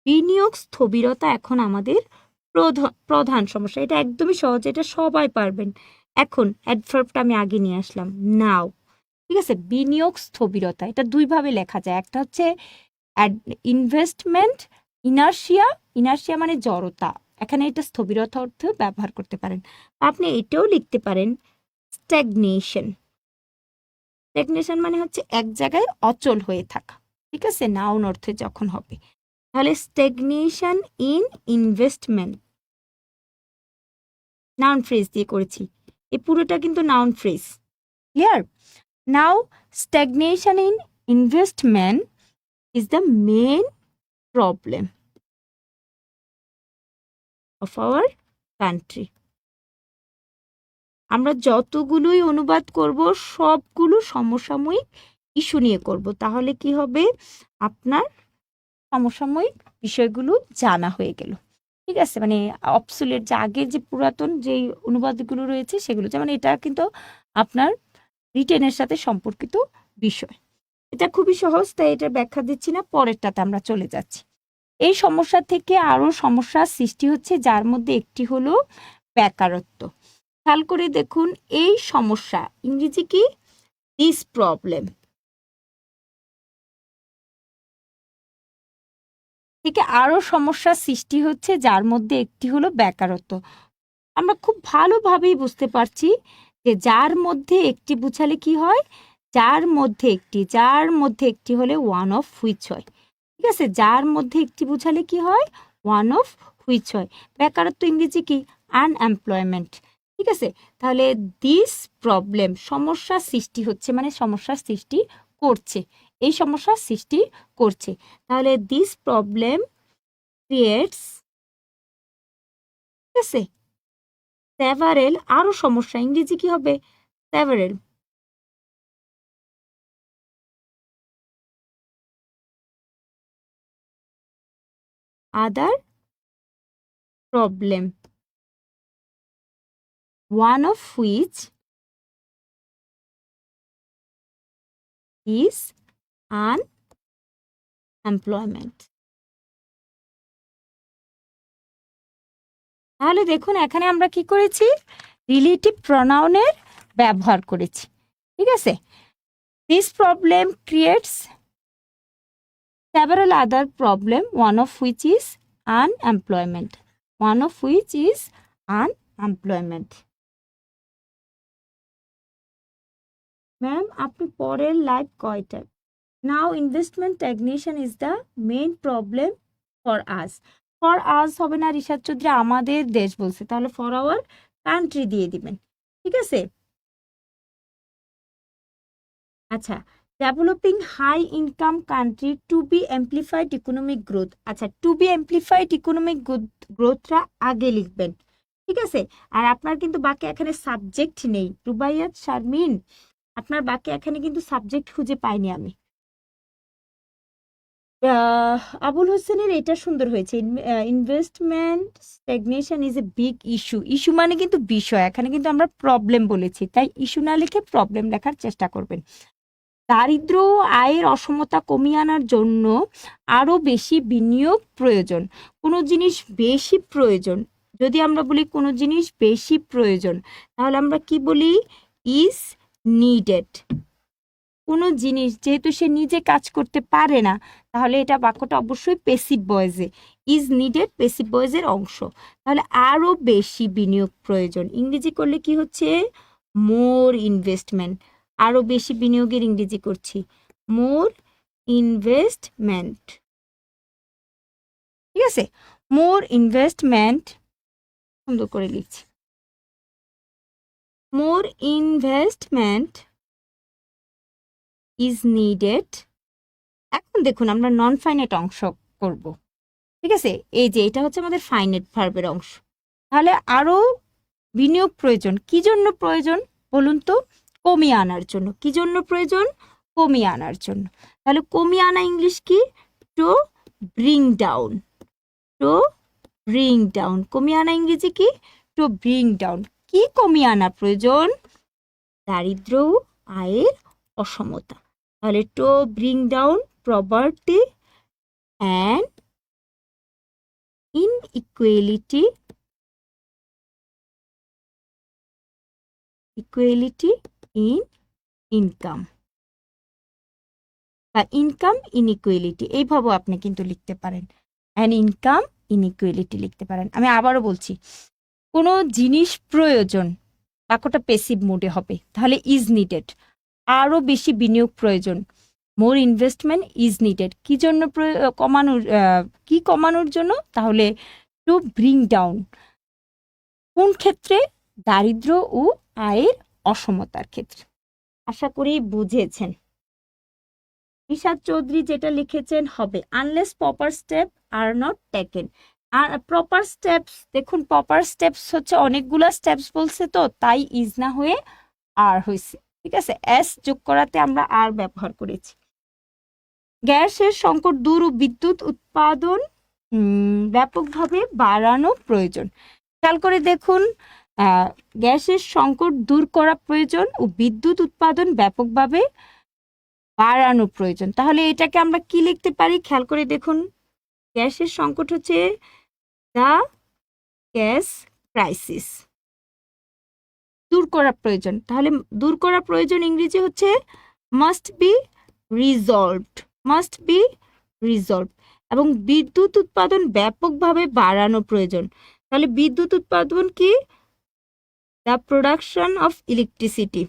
বিনিয়োগ স্থবিরতা এখন আমাদের প্রধান সমস্যা। এটা একদমই সহজ, এটা সবাই পারবেন। এখন অ্যাডভার্বটা আমি আগে নিয়ে আসলাম, নাও। ঠিক আছে, বিনিয়োগ স্থবিরতা, এটা দুইভাবে লেখা যায়। একটা হচ্ছে ইনভেস্টমেন্ট ইনার্শিয়া, ইনার্শিয়া মানে জড়তা, এখানে এটা স্থবিরতা অর্থে ব্যবহার করতে পারেন। আপনি এটাও লিখতে পারেন স্ট্যাগনেশন। স্ট্যাগনেশন মানে হচ্ছে এক জায়গায় অচল হয়ে থাকা। ঠিক আছে, নাউন অর্থে যখন হবে, তাহলে stagnation in investment, noun phrase দিয়ে করেছি, এই পুরোটা কিন্তু noun phrase. Clear? Now stagnation in investment is the main problem of our country. আমরা যতগুলোই অনুবাদ করব সবগুলো সমসাময়িক ইস্যু নিয়ে করব, তাহলে কি হবে, আপনার সমসাময়িক বিষয়গুলো জানা হয়ে গেল। ঠিক আছে, মানে অবসোলেট যে আগের যে পুরাতন যেই অনুবাদগুলো রয়েছে সেগুলো, যেমন এটা কিন্তু আপনার রিটেনের সাথে সম্পর্কিত বিষয়। এটা খুবই সহজ, তাই এটা ব্যাখ্যা দিচ্ছি না, পরেরটাতে আমরা চলে যাচ্ছি। এই সমস্যা থেকে আরো সমস্যার সৃষ্টি হচ্ছে, যার মধ্যে একটি হলো বেকারত্ব। খেয়াল করে দেখুন, এই সমস্যা ইংরেজি কি, দিস প্রবলেম, থেকে আরো সমস্যার সৃষ্টি হচ্ছে, যার মধ্যে একটি হলো বেকারত্ব। আমরা খুব ভালোভাবেই বুঝতে পারছি যে যার মধ্যে একটি বুঝালে কি হয়, যার মধ্যে একটি হলে ওয়ান অফ হুইচ হয়। ঠিক আছে, যার মধ্যে একটি বুঝালে কি হয়, ওয়ান অফ হুইচ হয়। বেকারত্ব ইংরেজি কি, আনএমপ্লয়মেন্ট। ঠিক আছে, তাহলে দিস প্রবলেম, সমস্যার সৃষ্টি হচ্ছে মানে সমস্যার সৃষ্টি করছে, এই সমস্যার সৃষ্টি করছে। তাহলে দিস প্রবলেম ক্রিয়েটস, ঠিক আছে, সেভারেল, আরো সমস্যা, ইংরেজি কি হবে, several other problem, one of which is unemployment. তাহলে দেখুন, এখানে আমরা কি করেছি, রিলেটিভ প্রনাউনের ব্যবহার করেছি। ঠিক আছে, this problem creates several other problem, one of which is unemployment. One of which is unemployment. Ma'am আপনি পরের লাইভ কয়টা? Now investment stagnation is the main problem for us. For us হবে না রিশাদ চৌধুরী, আমাদের দেশ বলছে, তাহলে ফর আওয়ার কান্ট্রি দিয়ে দিবেন। ঠিক আছে, আচ্ছা, developing high income country to be amplified economic growth. আচ্ছা, টু বি এমপ্লিফাইড ইকোনমিক গ্রোথটা আগে লিখবেন। ঠিক আছে, আর আপনার কিন্তু বাকি এখানে সাবজেক্ট নেই, রুবাইয়াত শারমিন, আপনার বাকি এখানে কিন্তু সাবজেক্ট খুঁজে পাইনি আমি। আবুল হোসেনের এটা সুন্দর হয়েছে, investment stagnation is a big issue. Issue মানে কিন্তু বিষয়, এখানে কিন্তু আমরা প্রবলেম বলেছি, তাই ইস্যু না লিখে প্রবলেম লেখার চেষ্টা করবেন। দারিদ্র ও আয়ের অসমতা কমিয়ে আনার জন্য আরো বেশি বিনিয়োগ প্রয়োজন। কোনো জিনিস বেশি প্রয়োজন, যদি আমরা বলি কোনো জিনিস বেশি প্রয়োজন, তাহলে আমরা কি বলি? Is needed. কোনো জিনিস যেহেতু সে নিজে কাজ করতে পারে না, তাহলে এটা বাক্যটা অবশ্যই পেসিভ ভয়েসে। ইজ নিডেড পেসিভ ভয়েসের অংশ। তাহলে আরো বেশি বিনিয়োগ প্রয়োজন, ইংরেজি করলে কি হচ্ছে? মোর ইনভেস্টমেন্ট। আরো বেশি বিনিয়োগের ইংরেজি করছি মোর ইনভেস্টমেন্ট। ঠিক আছে, মোর ইনভেস্টমেন্ট, সুন্দর করে লিখছি, মোর ইনভেস্টমেন্ট ইজ নিডেড। এখন দেখুন আমরা নন ফাইনাইট অংশ করব। ঠিক আছে, এই যে এটা হচ্ছে আমাদের ফাইনাইট ভার্বের অংশ। তাহলে আরো বিনিয়োগ প্রয়োজন, কি জন্য প্রয়োজন বলুন তো? কমিয়ে আনার জন্য। কি জন্য প্রয়োজন? কমিয়ে আনার জন্য। তাহলে কমিয়ে আনা ইংলিশ কি? To bring down. To bring down, কমিয়ে আনা ইংরেজি কি? To bring down. কি কমিয়ে আনা প্রয়োজন? দারিদ্র ও আয়ের অসমতা। তাহলে to bring down poverty and inequality, equality in income বা ইনকাম ইনইকুয়ালিটি, এইভাবেও আপনি কিন্তু লিখতে পারেন। অ্যান্ড ইনকাম ইনইকুয়ালিটি লিখতে পারেন। আমি আবারও বলছি, কোনো জিনিস প্রয়োজন, বাক্যটা পেসিভ মোডে হবে, তাহলে ইজ নিডেড। আরও বেশি বিনিয়োগ প্রয়োজন, মোর ইনভেস্টমেন্ট ইজ নিডেড। কি জন্য কমানোর, কি কমানোর জন্য? তাহলে টু ব্রিং ডাউন। কোন ক্ষেত্রে? দারিদ্র ও আয়ের অসমতার ক্ষেত্রে। আশা করি বুঝেছেন। রিশাদ চৌধুরী যেটা লিখেছেন হবে unless proper step are not taken. আর প্রপার স্টেপস, দেখুন প্রপার স্টেপস হচ্ছে অনেকগুলা স্টেপস বলছে, তো তাই ইজ না হয়ে আর হয়েছে। ঠিক আছে, এস যোগ করাতে আমরা আর ব্যবহার করেছি। গ্যাসের সংকট দূর ও বিদ্যুৎ উৎপাদন ব্যাপকভাবে বাড়ানো প্রয়োজন। খেয়াল করে দেখুন, গ্যাসের সংকট দূর করা প্রয়োজন ও বিদ্যুৎ উৎপাদন ব্যাপকভাবে বাড়ানো প্রয়োজন। তাহলে এটাকে আমরা কি লিখতে পারি? খেয়াল করে দেখুন, গ্যাসের সংকট হচ্ছে দ্য গ্যাস ক্রাইসিস। দূর করা প্রয়োজন, তাহলে দূর করা প্রয়োজন ইংরেজি হচ্ছে must be resolved. Must be resolved. এবং বিদ্যুৎ উৎপাদন ব্যাপকভাবে বাড়ানো প্রয়োজন। তাহলে বিদ্যুৎ উৎপাদন কি? The production of electricity.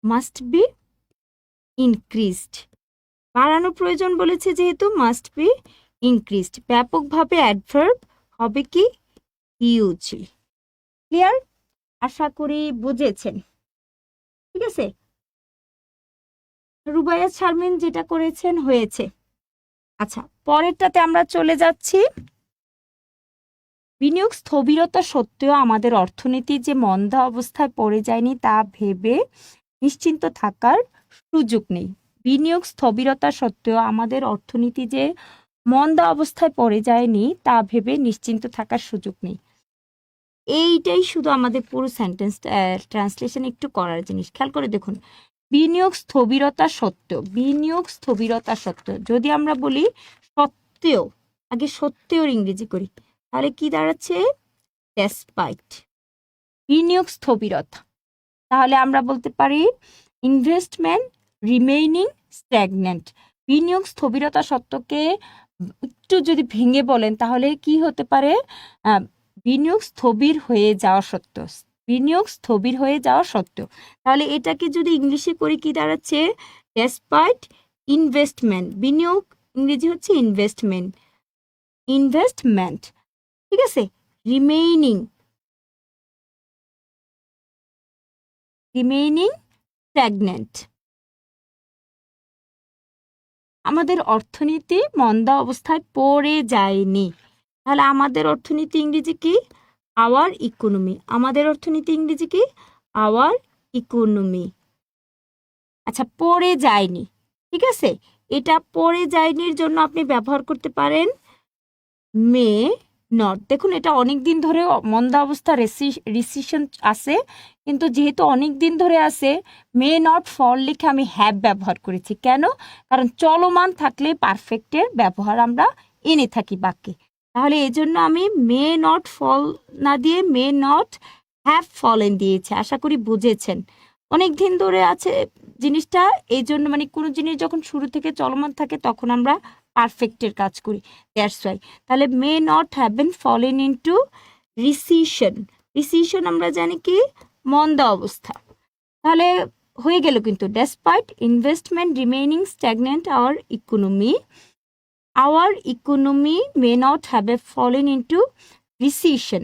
Must be increased. বাড়ানো প্রয়োজন বলেছে যেহেতু মাস্ট বি ইনক্রিজড। ব্যাপকভাবে অ্যাডভার্ব হবে কি? হিউজলি। ক্লিয়ার? আশা করি বুঝেছেন। ঠিক আছে, রুবাইয়া শারমিন যেটা করেছেন হয়েছে। আচ্ছা, পরেরটাতে আমরা চলে যাচ্ছি। বিনিয়োগ স্থবিরতা সত্ত্বেও আমাদের অর্থনীতি যে মন্দা অবস্থায় পড়ে যায়নি তা ভেবে নিশ্চিন্ত থাকার সুযোগ নেই। বিনিয়োগ স্থবিরতা সত্ত্বেও আমাদের অর্থনীতি যে মন্দা অবস্থায় পড়ে যায়নি তা ভেবে নিশ্চিন্ত থাকার সুযোগ নেই। এইটাই শুধু আমাদের পুরো সেন্টেন্স ট্রান্সলেশন একটু করার জিনিস। খেয়াল করে দেখুন, বিনিয়োগ স্থবিরতা সত্ত্বেও, বিনিয়োগ স্থবিরতা সত্ত্বেও, যদি আমরা বলি সত্ত্বেও, আগে সত্ত্বেও ইংরেজি করি, তাহলে কি দাঁড়াচ্ছে? ডেসপাইট। বিনিয়োগ স্থবিরতা, তাহলে আমরা বলতে পারি ইনভেস্টমেন্ট রিমেইনিং স্ট্যাগনেন্ট। বিনিয়োগ স্থবিরতা সত্ত্বকে একটু যদি ভেঙে বলেন তাহলে কি হতে পারে? বিনিয়োগ স্থবির হয়ে যাওয়া সত্ত্বেও, বিনিয়োগ স্থবির হয়ে যাওয়া সত্ত্বেও। তাহলে এটাকে যদি ইংলিশে করি কি দাঁড়াচ্ছে? Despite investment. বিনিয়োগ ইংরেজি হচ্ছে ইনভেস্টমেন্ট, ইনভেস্টমেন্ট। ঠিক আছে, রিমেইনিং, রিমেইনিং স্ট্যাগনেন্ট। আমাদের অর্থনীতি মন্দা অবস্থায় পড়ে যায়নি। তাহলে আমাদের অর্থনীতি ইংরেজি কি? Hour economy. আমাদের অর্থনীতি ইংরেজি কি? Hour economy. আচ্ছা, পড়ে যায়নি। ঠিক আছে, এটা পরে যায়নির জন্য আপনি ব্যবহার করতে পারেন মে নট। দেখুন এটা অনেক দিন ধরে মন্দা অবস্থা রিসিশন আছে, কিন্তু যেহেতু অনেক দিন ধরে আছে মে নট ফল লিখে আমি হ্যাভ ব্যবহার করেছি। কেন? কারণ চলমান থাকলে পারফেক্টের ব্যবহার আমরা এনে থাকি বাক্যে। তাহলে এই জন্য আমি মে নট ফল না দিয়ে মে নট হ্যাভ ফলেন দিয়েছি। আশা করি বুঝেছেন। অনেক দিন ধরে আছে জিনিসটা, এই জন্য মানে কোনো জিনিস যখন শুরু থেকে চলমান থাকে তখন আমরা পারফেক্টের কাজ করি, দ্যাটস ওয়াই। তাহলে may not have been fallen into recession. Recession আমরা জানি কি মন্দা অবস্থা। তাহলে হয়ে গেল কিন্তু despite investment remaining stagnant our economy may not have fallen into recession,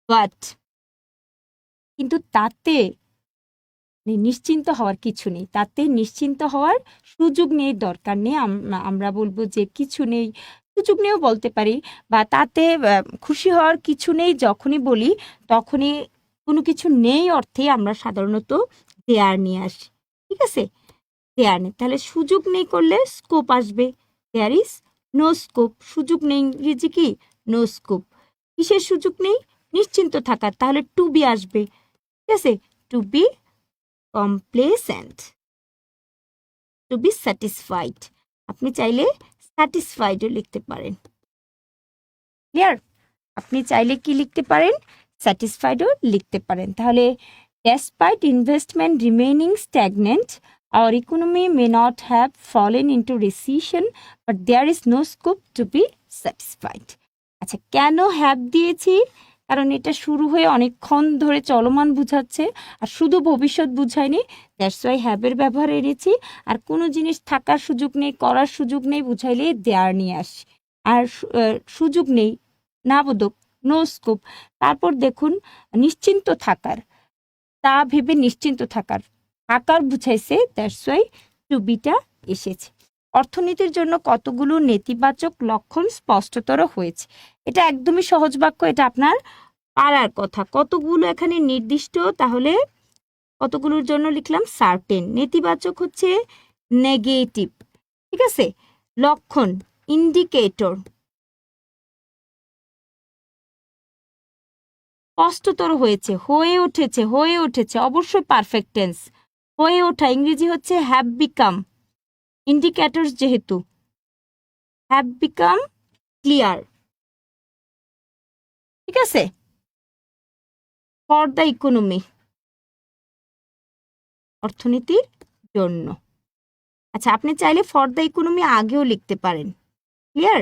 but কিন্তু তাতে নিশ্চিন্ত হওয়ার কিছু নেই, তাতে নিশ্চিন্ত হওয়ার সুযোগ নেই, দরকার নেই। আমরা বলবো যে কিছু নেই, সুযোগ নেইও বলতে পারি, বা তাতে খুশি হওয়ার কিছু নেই যখনই বলি তখনই কোনো কিছু নেই অর্থে আমরা সাধারণত দেয়ার নিয়ে আসি। ঠিক আছে, দেয়ার নেই। তাহলে সুযোগ নেই করলে স্কোপ আসবে, দেয়ার ইজ নো স্কোপ। সুযোগ নেই ইংরেজি কি নো স্কোপ। কিসের সুযোগ নেই? নিশ্চিন্ত থাকার, তাহলে টু বি আসবে। ঠিক আছে, to be complacent, to be satisfied। আপনি চাইলে স্যাটিসফাইডও লিখতে পারেন। ক্লিয়ার? আপনি চাইলে কি লিখতে পারেন? স্যাটিসফাইডও লিখতে পারেন। তাহলে despite investment remaining stagnant, our economy may not have fallen into recession, but there is no scope to be satisfied। আচ্ছা, কেন হ্যাভ দিয়েছি? কারণ এটা শুরু হয়ে অনেকক্ষণ ধরে চলমান বুঝাচ্ছে, আর শুধু ভবিষ্যৎ বুঝায়নি, দ্যাটস ওয়াই হ্যাভের ব্যবহার এনেছি। আর কোনো জিনিস থাকার সুযোগ নেই, করার সুযোগ নেই বুঝাইলে দেয়ার নিয়ে আসি। আর সুযোগ নেই না বোধক, নো স্কোপ। তারপর দেখুন নিশ্চিন্ত থাকার, তা ভেবে নিশ্চিন্ত থাকার, থাকার বুঝাইছে, দ্যাটস ওয়াই টু বিটা এসেছে। অর্থনীতির জন্য কতগুলো নেতিবাচক লক্ষণ স্পষ্টতর হয়েছে। এটা একদমই সহজ বাক্য, এটা আপনার পারার কথা। কতগুলো এখানে নির্দিষ্ট, তাহলে কতগুলোর জন্য লিখলাম সার্টেন। নেতিবাচক হচ্ছে নেগেটিভ। ঠিক আছে, লক্ষণ ইন্ডিকেটর, স্পষ্টতর হয়েছে, হয়ে উঠেছে, হয়ে উঠেছে অবশ্যই পারফেক্ট টেন্স। হয়ে ওঠা ইংরেজি হচ্ছে হ্যাভ বিকাম। ইন্ডিকেটরস যেহেতু হ্যাভ বিকাম ক্লিয়ার। ঠিক আছে, ফর দ্য ইকোনমি অর্থনীতির জন্য। আচ্ছা, আপনি চাইলে ফর দ্য ইকোনমি আগেও লিখতে পারেন। ক্লিয়ার?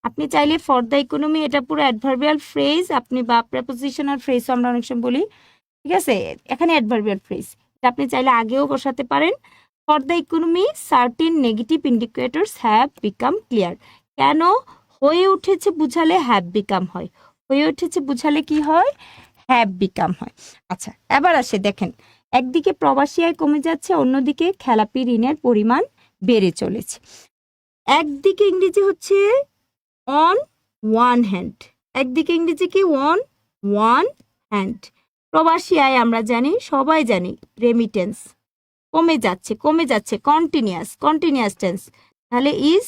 আপনি চাইলে ফর দ্য ইকোনমি, এটা পুরো অ্যাডভার্বিয়াল ফ্রেজ, আপনি বা প্রেপোজিশনাল ফ্রেজ আমরা অনেক সময় বলি। ঠিক আছে, এখানে অ্যাডভার্বিয়াল ফ্রেজ, এটা আপনি চাইলে আগেও বসাতে পারেন। For the economy certain negative indicators have become clear. কেন? হয়ে উঠেছে বুঝালে হ্যাভ বিকাম হয়, হয়ে উঠেছে বুঝালে কি হয়? হ্যাভ বিকাম হয়। আচ্ছা, এবার আসে দেখেন, একদিকে প্রবাসী আয় কমে যাচ্ছে, অন্যদিকে খেলাপি ঋণের পরিমাণ বেড়ে চলেছে। একদিকে ইংরেজি হচ্ছে অন ওয়ান হ্যান্ড, একদিকে ইংরেজি কি ওয়ান হ্যান্ড। প্রবাসী আয় আমরা জানি, সবাই জানি রেমিটেন্স, কমে যাচ্ছে, কমে যাচ্ছে, কন্টিনিউয়াস টেন্স, তাহলে ইজ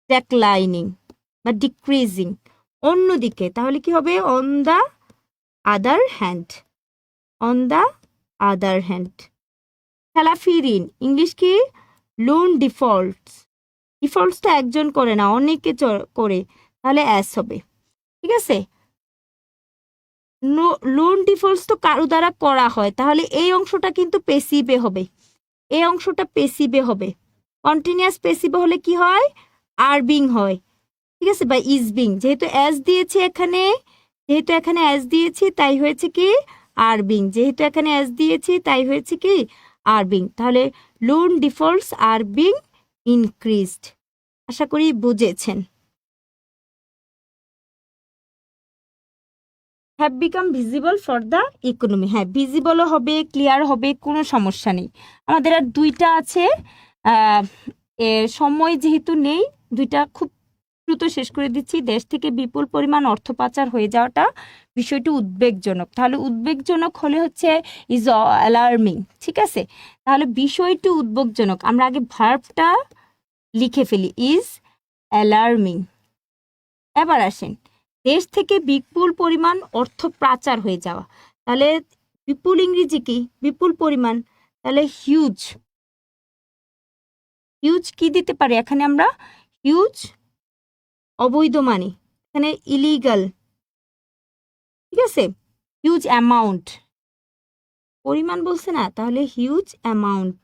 ডেক্লাইনিং বা ডিক্রিজিং। অন্যদিকে তাহলে কি হবে? On the other hand, on the other hand. খেলাফি ঋণ ইংলিশ কি? Loan defaults. ডিফল্টসটা একজন করে না, অনেকে করে, তাহলে অ্যাস হবে। ঠিক আছে, লোন ডিফল্টস তো কারো দ্বারা করা হয়, তাহলে এই অংশটা কিন্তু পেসিভে হবে, এই অংশটা পেসিভে হবে। কন্টিনিউয়াস পেসিভে হলে কি হয়? আরবিং হয়। ঠিক আছে, বা ইজ বিং। যেহেতু অ্যাস দিয়েছি এখানে, যেহেতু এখানে অ্যাস দিয়েছি তাই হয়েছে কি আরবিং, যেহেতু এখানে অ্যাস দিয়েছি তাই হয়েছে কি আরবিং। তাহলে loan defaults are being increased. আশা করি বুঝেছেন। Have become visible for the economy, হ্যাঁ ভিজিবলও হবে, ক্লিয়ার হবে, কোনো সমস্যা নেই। আমাদের আর দুইটা আছে, সময় যেহেতু নেই, দুইটা খুব দ্রুত শেষ করে দিচ্ছি। দেশ থেকে বিপুল পরিমাণ অর্থ পাচার হয়ে যাওয়াটা বিষয়টি উদ্বেগজনক। তাহলে উদ্বেগজনক হলে হচ্ছে ইজ অ্যালার্মিং। ঠিক আছে, তাহলে বিষয়টি উদ্বেগজনক। আমরা আগে ভার্বটা লিখে ফেলি, ইজ অ্যালার্মিং। এবার আসেন, দেশ থেকে বিপুল পরিমাণ অর্থ পাচার হয়ে যাওয়া, তাহলে বিপুল ইংরেজি কি? বিপুল পরিমাণ, তাহলে হিউজ। হিউজ কি দিতে পারি এখানে আমরা? হিউজ অবৈধ মানি, এখানে ইলিগাল, ঠিক আছে? হিউজ অ্যামাউন্ট, পরিমাণ বলছে না, তাহলে huge amount,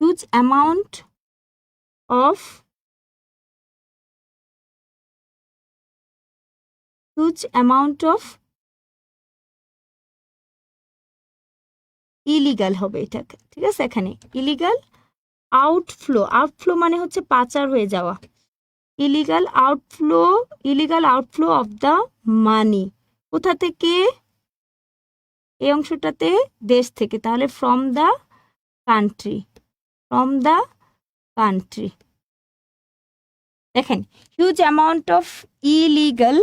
huge amount of, huge amount of illegal হবে এটা, ঠিক আছে? এখানে ইলিগাল আউটফ্লো, আউটফ্লো মানে হচ্ছে পাচার হয়ে যাওয়া, illegal outflow, illegal outflow of the money, কোথা থেকে? এই অংশটাতে দেশ থেকে, তাহলে from the country, from the country. দেখেন, huge amount of illegal,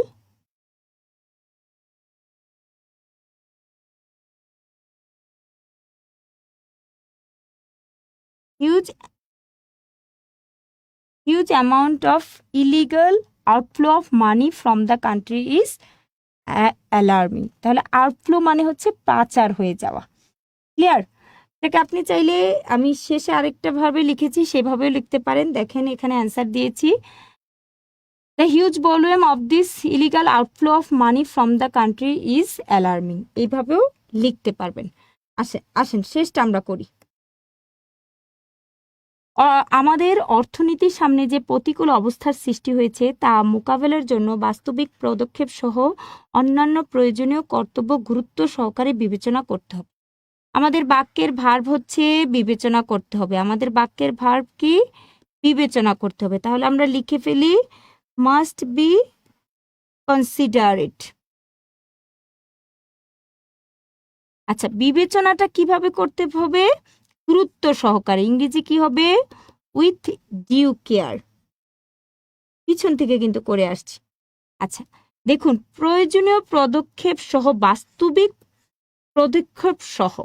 huge amount of illegal outflow of money from the country is alarming। তাহলে আউটফ্লো মানে হচ্ছে পাচার হয়ে যাওয়া, ক্লিয়ার? এটাকে আপনি চাইলে, আমি শেষে আরেকটা ভাবে লিখেছি সেভাবেও লিখতে পারেন। দেখেন এখানে অ্যান্সার দিয়েছি, the huge volume of this illegal outflow of money from the country is alarming, এইভাবেও লিখতে পারবেন। আসেন শেষটা আমরা করি। আমাদের অর্থনীতির সামনে যে প্রতিকূল অবস্থার সৃষ্টি হয়েছে তা মোকাবেলার জন্য বাস্তবিক পদক্ষেপ সহ অন্যান্য প্রয়োজনীয় কর্তব্য গুরুত্ব সহকারে বিবেচনা করতে হবে। আমাদের বাক্যের ভার্ব হচ্ছে বিবেচনা করতে হবে, আমাদের বাক্যের ভার্ব কি? বিবেচনা করতে হবে। তাহলে আমরা লিখে ফেলি, মাস্ট বি কনসিডারেট। আচ্ছা, বিবেচনাটা কিভাবে করতে হবে? গুরুত্ব সহকারে, ইংরেজি কি হবে? With due care. পিছন থেকে কিন্তু করে আসছি। আচ্ছা দেখুন, প্রয়োজনীয় পদক্ষেপ সহ, বাস্তবিক পদক্ষেপ সহ,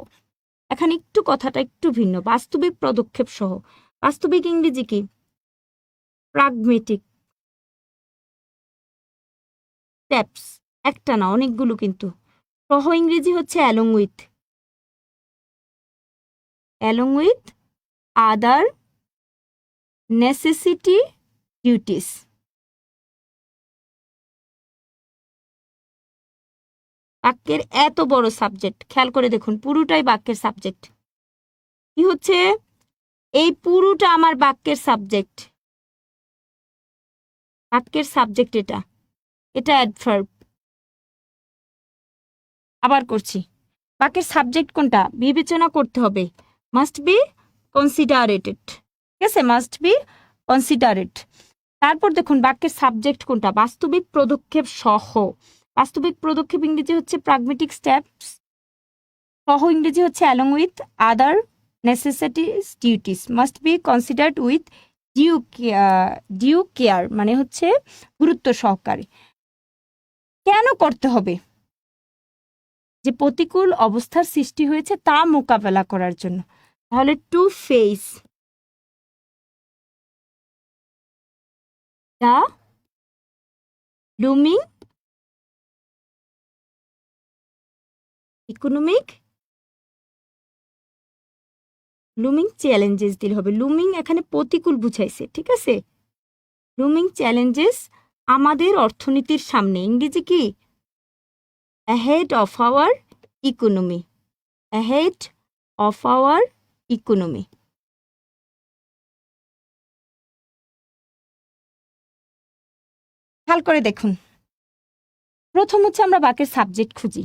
এখানে একটু কথাটা একটু ভিন্ন, বাস্তবিক পদক্ষেপ সহ। বাস্তবিক ইংরেজি কি? প্রাগমেটিক স্টেপস, একটা না অনেকগুলো কিন্তু। সহ ইংরেজি হচ্ছে along with, along with other necessity duties. বাক্যের এত বড় সাবজেক্ট, খেয়াল করে দেখুন পুরোটাই বাক্যের সাবজেক্ট। কি হচ্ছে? এই পুরোটা আমার বাক্যের সাবজেক্ট, বাক্যের সাবজেক্ট এটা, এটা অ্যাডভার্ব। আবার করছি, বাক্যের সাবজেক্ট কোনটা? বিবেচনা করতে হবে, মাস্ট বি কনসিডারেটেড, ঠিক আছে? Must be considerate. তারপর দেখুন বাক্যের সাবজেক্ট কোনটা? বাস্তবিক পদক্ষেপ সহ। বাস্তবিক পদক্ষেপ ইংরেজি হচ্ছে প্রাগমেটিক স্টেপস, সহ ইংরেজি হচ্ছে along with other necessities duties, must be considered with due care, মানে হচ্ছে গুরুত্ব সহকারে। কেন করতে হবে? যে প্রতিকূল অবস্থার সৃষ্টি হয়েছে তা মোকাবেলা করার জন্য। তাহলে to face the লুমিং economic, লুমিং challenges দিলে হবে। লুমিং এখানে প্রতিকূল বুঝাইছে, ঠিক আছে? লুমিং চ্যালেঞ্জেস আমাদের অর্থনীতির সামনে, ইংরেজি কি? Ahead of our economy, ahead of our economy. খেয়াল করে দেখুন, প্রথম হচ্ছে আমরা বাক্যের সাবজেক্ট খুঁজি,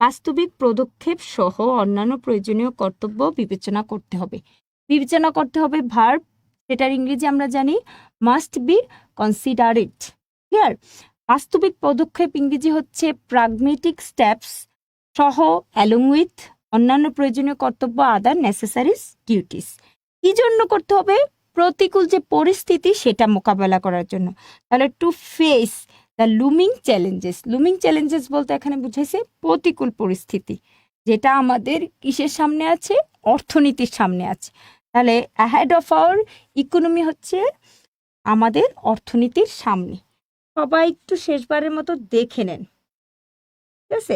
বাস্তবিক পদক্ষেপ সহ অন্যান্য প্রয়োজনীয় কর্তব্য বিবেচনা করতে হবে। বিবেচনা করতে হবে ভার্ব, সেটার ইংরেজি আমরা জানি মাস্ট বি কনসিডারেট, ক্লিয়ার? বাস্তবিক পদক্ষেপ ইংরেজি হচ্ছে প্রাগমেটিক স্টেপস, সহ অ্যালং উইথ অন্যান্য প্রয়োজনীয় কর্তব্য আদার নেসেসারিস ডিউটিস। কি জন্য করতে হবে? প্রতিকূল যে পরিস্থিতি সেটা মোকাবেলা করার জন্য। তাহলে to face the লুমিং challenges, লুমিং challenges বলতে এখানে বুঝাইছে প্রতিকূল পরিস্থিতি, যেটা আমাদের কিসের সামনে আছে? অর্থনীতির সামনে আছে। তাহলে অ্যাহেড অফ আওয়ার ইকোনমি হচ্ছে আমাদের অর্থনীতির সামনে। সবাই একটু শেষবারের মতো দেখে নেন, ঠিক আছে?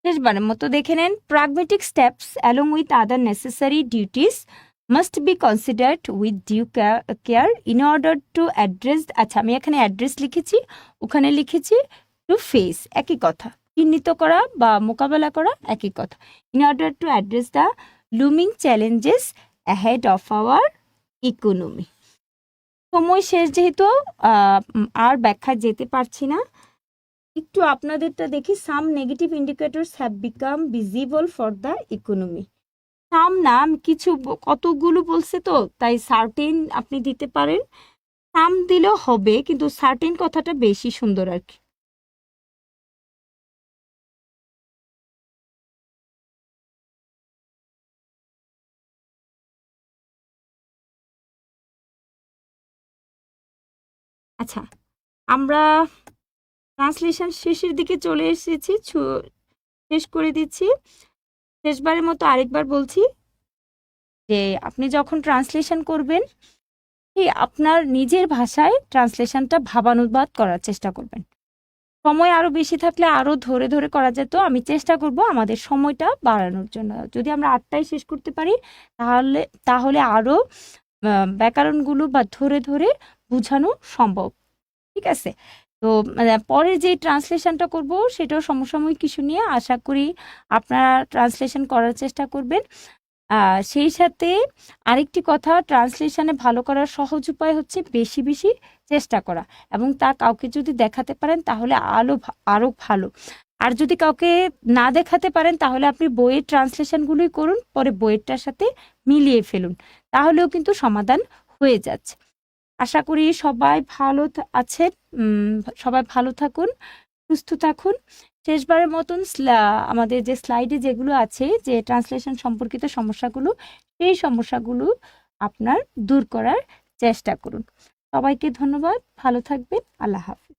শেষবারের মতো দেখে নেন। Pragmatic steps along with other necessary duties must be considered with due care in order to address. আচ্ছা, আমি এখানে অ্যাড্রেস লিখেছি, ওখানে লিখেছি টু ফেস, একই কথা। চিহ্নিত করা বা মোকাবেলা করা একই কথা। In order to address the লুমিং challenges ahead of our economy. সময় শেষ যেহেতু আর ব্যাখ্যা যেতে পারছি না। একটু আপনাদেরটা দেখি। Some negative indicators have become visible for the economy. Some নাম কিছু কতগুলো বলছে, তো তাই সার্টেন আপনি দিতে পারেন। সাম দিলেও হবে, কিন্তু সার্টেন কথাটা বেশি সুন্দর আর কি। আচ্ছা, আমরা ট্রান্সলেশন শেষের দিকে চলে এসেছি, শেষ করে দিচ্ছি। শেষবারের মতো আরেকবার বলছি যে আপনি যখন ট্রান্সলেশন করবেন, আপনার নিজের ভাষায় ট্রান্সলেশনটা ভাবানুবাদ করার চেষ্টা করবেন। সময় আরো বেশি থাকলে আরো ধরে ধরে করা যেত। আমি চেষ্টা করব আমাদের সময়টা বাড়ানোর জন্য। যদি আমরা 8টায় শেষ করতে পারি তাহলে তাহলে আরো ব্যাকরণগুলো বা ধরে ধরে বোঝানো সম্ভব, ঠিক আছে? তো পরে যে ট্রান্সলেশনটা করব সেটাও সমসাময়িক কিছু নিয়ে, আশা করি আপনারা ট্রান্সলেশন করার চেষ্টা করবেন। সেই সাথে আরেকটি কথা, ট্রান্সলেশনে ভালো করার সহজ উপায় হচ্ছে বেশি বেশি চেষ্টা করা, এবং তা কাউকে যদি দেখাতে পারেন তাহলে আরো ভালো। আর যদি কাউকে না দেখাতে পারেন তাহলে আপনি বইয়ের ট্রান্সলেশনগুলোই করুন, পরে বইয়েরটার সাথে মিলিয়ে ফেলুন, তাহলেও কিন্তু সমাধান হয়ে যাচ্ছে। আশা করি সবাই ভালো আছেন। সবাই ভালো থাকুন, সুস্থ থাকুন। শেষবারের মতন আমাদের যে স্লাইডে যেগুলো আছে যে ট্রান্সলেশন সম্পর্কিত সমস্যাগুলো, সেই সমস্যাগুলো আপনার দূর করার চেষ্টা করুন। সবাইকে ধন্যবাদ, ভালো থাকবেন, আল্লাহ হাফেজ।